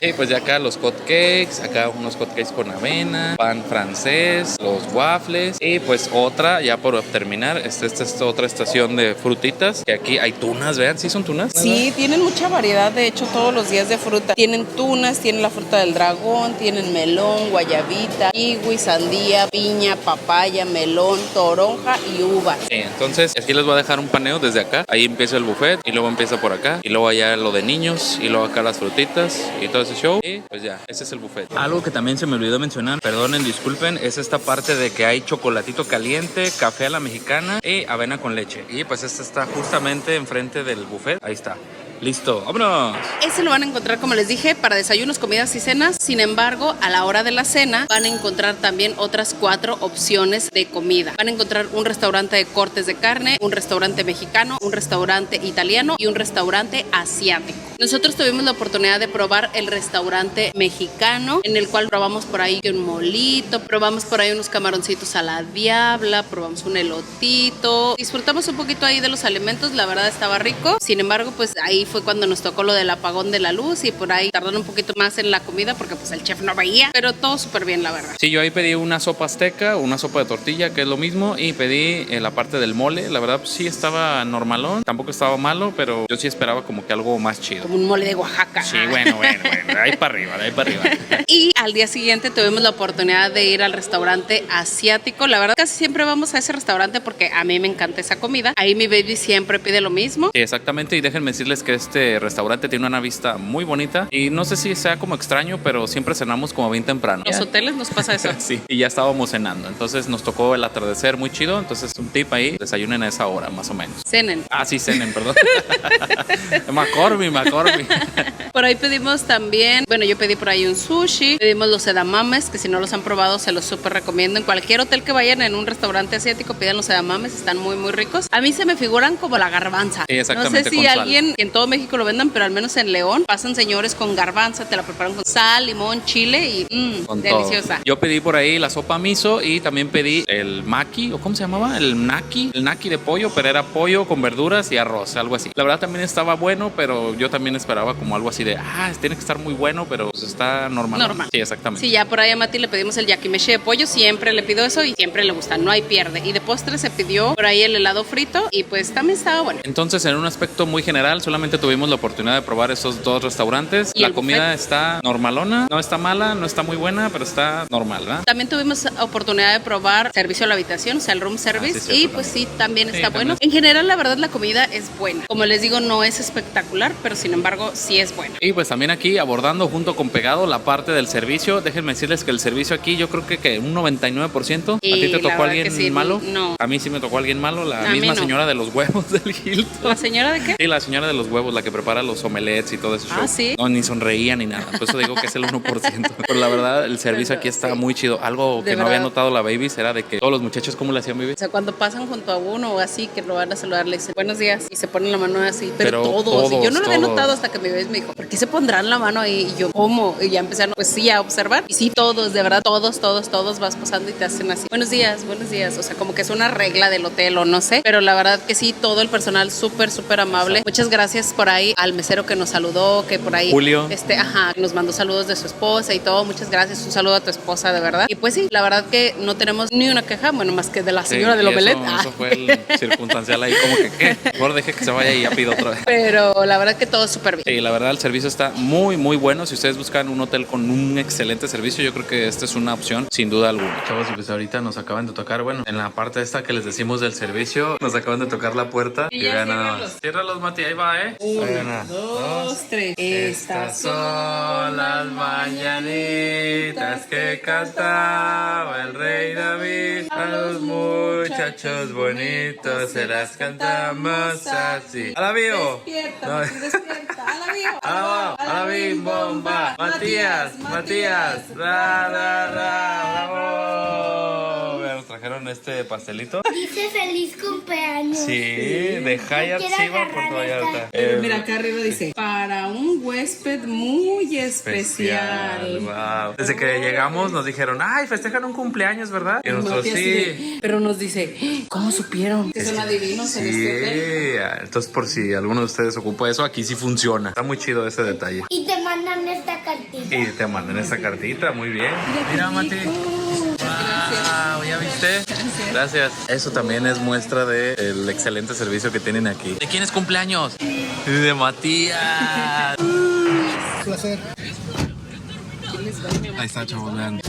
Y pues ya acá los hot cakes, acá unos hot cakes con avena, pan francés, los waffles. Y pues otra, ya por terminar, esta es otra estación de frutitas, que aquí hay tunas, vean, ¿sí son tunas? Sí, tienen mucha variedad, de hecho, todos los días de fruta. Tienen tunas, tienen la fruta del dragón, tienen melón, guayabita, kiwi, sandía, piña, papaya, melón, toronja y uvas. Sí, entonces aquí les voy a dejar un paneo desde acá. Ahí empieza el buffet y luego empieza por acá. Y luego allá lo de niños y luego acá las frutitas y todo ese show. Y pues ya, ese es el buffet. Algo que también se me olvidó mencionar, perdonen, disculpen, es esta parte de que hay chocolatito caliente, café a la mexicana y avena con leche. Y pues este está justamente enfrente del buffet. Ahí está. Listo, vámonos. Ese lo van a encontrar, como les dije, para desayunos, comidas y cenas. Sin embargo, a la hora de la cena van a encontrar también otras 4 opciones de comida. Van a encontrar un restaurante de cortes de carne, un restaurante mexicano, un restaurante italiano y un restaurante asiático. Nosotros tuvimos la oportunidad de probar el restaurante mexicano, en el cual probamos por ahí un molito, probamos por ahí unos camaroncitos a la diabla, probamos un elotito. Disfrutamos un poquito ahí de los alimentos, la verdad estaba rico. Sin embargo, pues ahí fue cuando nos tocó lo del apagón de la luz y por ahí tardaron un poquito más en la comida porque pues el chef no veía, pero todo súper bien, la verdad. Sí, yo ahí pedí una sopa azteca, una sopa de tortilla, que es lo mismo, y pedí la parte del mole. La verdad, pues, sí estaba normalón, tampoco estaba malo, pero yo sí esperaba como que algo más chido. Como un mole de Oaxaca. Sí, bueno, de ahí para arriba, de ahí para arriba. Y al día siguiente tuvimos la oportunidad de ir al restaurante asiático. La verdad, casi siempre vamos a ese restaurante porque a mí me encanta esa comida. Ahí mi baby siempre pide lo mismo. Sí, exactamente, y déjenme decirles que este restaurante tiene una vista muy bonita y no sé si sea como extraño, pero siempre cenamos como bien temprano. Los hoteles nos pasa eso. Sí, y ya estábamos cenando, entonces nos tocó el atardecer muy chido, entonces un tip ahí, desayunen a esa hora más o menos. Cenen. Ah, sí, cenen, perdón. McCormick. Por ahí pedimos también, bueno, yo pedí por ahí un sushi, pedimos los edamames, que si no los han probado se los súper recomiendo. En cualquier hotel que vayan en un restaurante asiático, pidan los edamames, están muy, muy ricos. A mí se me figuran como la garbanza. Sí, exactamente. No sé si alguien en todo México lo vendan, pero al menos en León pasan señores con garbanza, te la preparan con sal, limón, chile y deliciosa. Todo. Yo pedí por ahí la sopa miso y también pedí el maki, o ¿cómo se llamaba? El naki de pollo, pero era pollo con verduras y arroz, algo así. La verdad también estaba bueno, pero yo también esperaba como algo así de, tiene que estar muy bueno, pero pues está normal. Sí, exactamente. Sí, ya por ahí a Mati le pedimos el yakimeshi de pollo, siempre le pido eso y siempre le gusta, no hay pierde. Y de postre se pidió por ahí el helado frito y pues también estaba bueno. Entonces, en un aspecto muy general, solamente solamente tuvimos la oportunidad de probar esos dos restaurantes. ¿Y La el comida buffet? está normalona, no está mala, no está muy buena, pero está normal, ¿verdad? También tuvimos oportunidad de probar servicio a la habitación, o sea, el room service, sí, y cierto, pues también. sí, también Sí, está también bueno. es- En general, la verdad, la comida es buena. Como les digo, no es espectacular, pero sin embargo, sí es buena. Y pues también aquí abordando junto con pegado la parte del servicio. Déjenme decirles que el servicio aquí yo creo que un 99%. ¿A ti Y te la tocó verdad alguien que sí, malo? no. A mí sí me tocó alguien malo, la A mí misma no. señora de los huevos del Hilton. ¿La señora de qué? Sí, la señora de los huevos, la que prepara los omelets y todo ese show. Ah, ¿sí? No, ni sonreía ni nada. Por eso digo que es el 1%. Pero la verdad, el servicio Pero aquí está sí. muy chido. Algo De que no había verdad. notado la Babies era de que todos los muchachos, ¿cómo le hacían, Baby? O sea, cuando pasan junto a uno o así, que lo van a saludar, le dicen buenos días y se ponen la mano así. Pero todos. Y yo no lo había todos. notado hasta que mi bebé me dijo, ¿por qué se pondrán la mano ahí? Y yo, ¿cómo? Y ya empezaron, pues sí, a observar. Y sí, todos, de verdad, todos vas pasando y te hacen así. Buenos días, buenos días. O sea, como que es una regla del hotel o no sé. Pero la verdad que sí, todo el personal súper, súper amable. Muchas gracias por ahí al mesero que nos saludó, que por ahí. Julio. Nos mandó saludos de su esposa y todo. Muchas gracias. Un saludo a tu esposa, de verdad. Y pues sí, la verdad que no tenemos ni una queja, bueno, más que de la señora Sí, del y omelette. Eso fue el circunstancial ahí, como que, ¿qué? Mejor deje que se vaya y ya pido otra vez. Pero la verdad que todo es súper bien. Sí, la verdad el servicio está muy, muy bueno. Si ustedes buscan un hotel con un excelente servicio, yo creo que esta es una opción sin duda alguna. Chavos, y pues ahorita nos acaban de tocar, bueno, en la parte esta que les decimos del servicio, nos acaban de tocar la puerta. Y ya vean nada ciérralos. más. Ciérralos, Mati, ahí va, ¿eh? Uno, dos, tres. Estas son las mañanitas que cantaba el rey David. A los muchachos bonitos se las cantamos así. ¡A la vivo! No. despierta. A la vivo. ¡A la bim bomba! ¡Matías! ¡Ra, ra, ra! ¡Bravo! Vean, nos trajeron este pastelito. Dice feliz cumpleaños. Sí, de Hyatt quiero Ziva agarrar Puerto Vallarta. Mira, acá arriba dice, para un huésped muy especial. Wow. Desde que llegamos nos dijeron, ay, festejan un cumpleaños, ¿verdad? Y nosotros Mati así sí. de- pero nos dice, ¿cómo supieron? Que son adivinos en este hotel. Sí, entonces por si alguno de ustedes ocupa eso, aquí sí funciona. Está muy chido ese detalle. Y te mandan esta cartita. Y te mandan esta cartita, muy bien. Mira, Mati. Wow, ¿ya viste? Gracias. Eso también es muestra del excelente servicio que tienen aquí. ¿De quién es cumpleaños? De Matías. Placer. Ahí está, chavos, vean.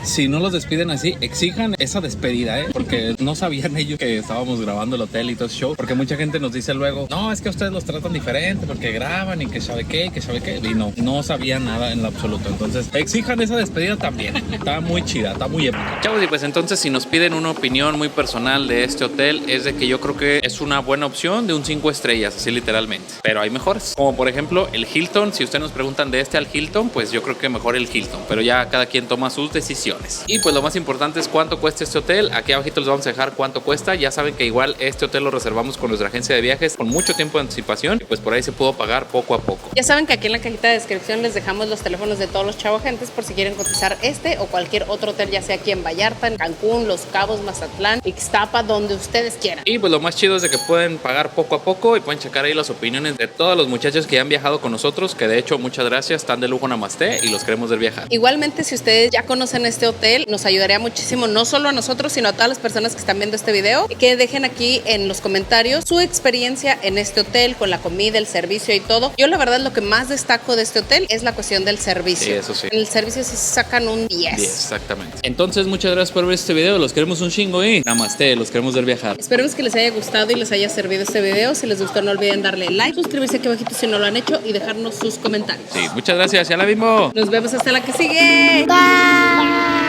Si no los despiden así, exijan esa despedida, porque no sabían ellos que estábamos grabando el hotel y todo ese show. Porque mucha gente nos dice luego, no, es que ustedes los tratan diferente porque graban y que sabe qué, y no sabían nada en lo absoluto. Entonces, exijan esa despedida también. Está muy chida, está muy épica. Chavos, y pues entonces si nos piden una opinión muy personal de este hotel, es de que yo creo que es una buena opción de un 5 estrellas, así literalmente. Pero hay mejores, como por ejemplo el Hilton. Si ustedes nos preguntan de este al Hilton, pues yo creo que mejor el Hilton, pero ya cada quien toma sus decisiones. Y pues lo más importante es cuánto cuesta este hotel. Aquí abajito les vamos a dejar cuánto cuesta. Ya saben que igual este hotel lo reservamos con nuestra agencia de viajes con mucho tiempo de anticipación, y pues por ahí se pudo pagar poco a poco. Ya saben que aquí en la cajita de descripción les dejamos los teléfonos de todos los chavo agentes por si quieren cotizar este o cualquier otro hotel, ya sea aquí en Vallarta, en Cancún, Los Cabos, Mazatlán, Ixtapa, donde ustedes quieran. Y pues lo más chido es de que pueden pagar poco a poco y pueden checar ahí las opiniones de todos los muchachos que ya han viajado con nosotros, que de hecho muchas gracias, están de lujo, namaste, y los queremos ver viajar. Igualmente, si ustedes ya conocen este hotel, nos ayudaría muchísimo, no solo a nosotros, sino a todas las personas que están viendo este video, que dejen aquí en los comentarios su experiencia en este hotel, con la comida, el servicio y todo. Yo la verdad lo que más destaco de este hotel es la cuestión del servicio. Sí, eso sí. En el servicio sí sacan un 10. 10, exactamente. Entonces, muchas gracias por ver este video, los queremos un chingo y namaste, los queremos ver viajar. Esperemos que les haya gustado y les haya servido este video. Si les gustó, no olviden darle like, suscribirse aquí abajito si no lo han hecho y dejarnos sus comentarios. Sí, muchas gracias, ya la vimos. Nos vemos hasta la que sigue. Bye.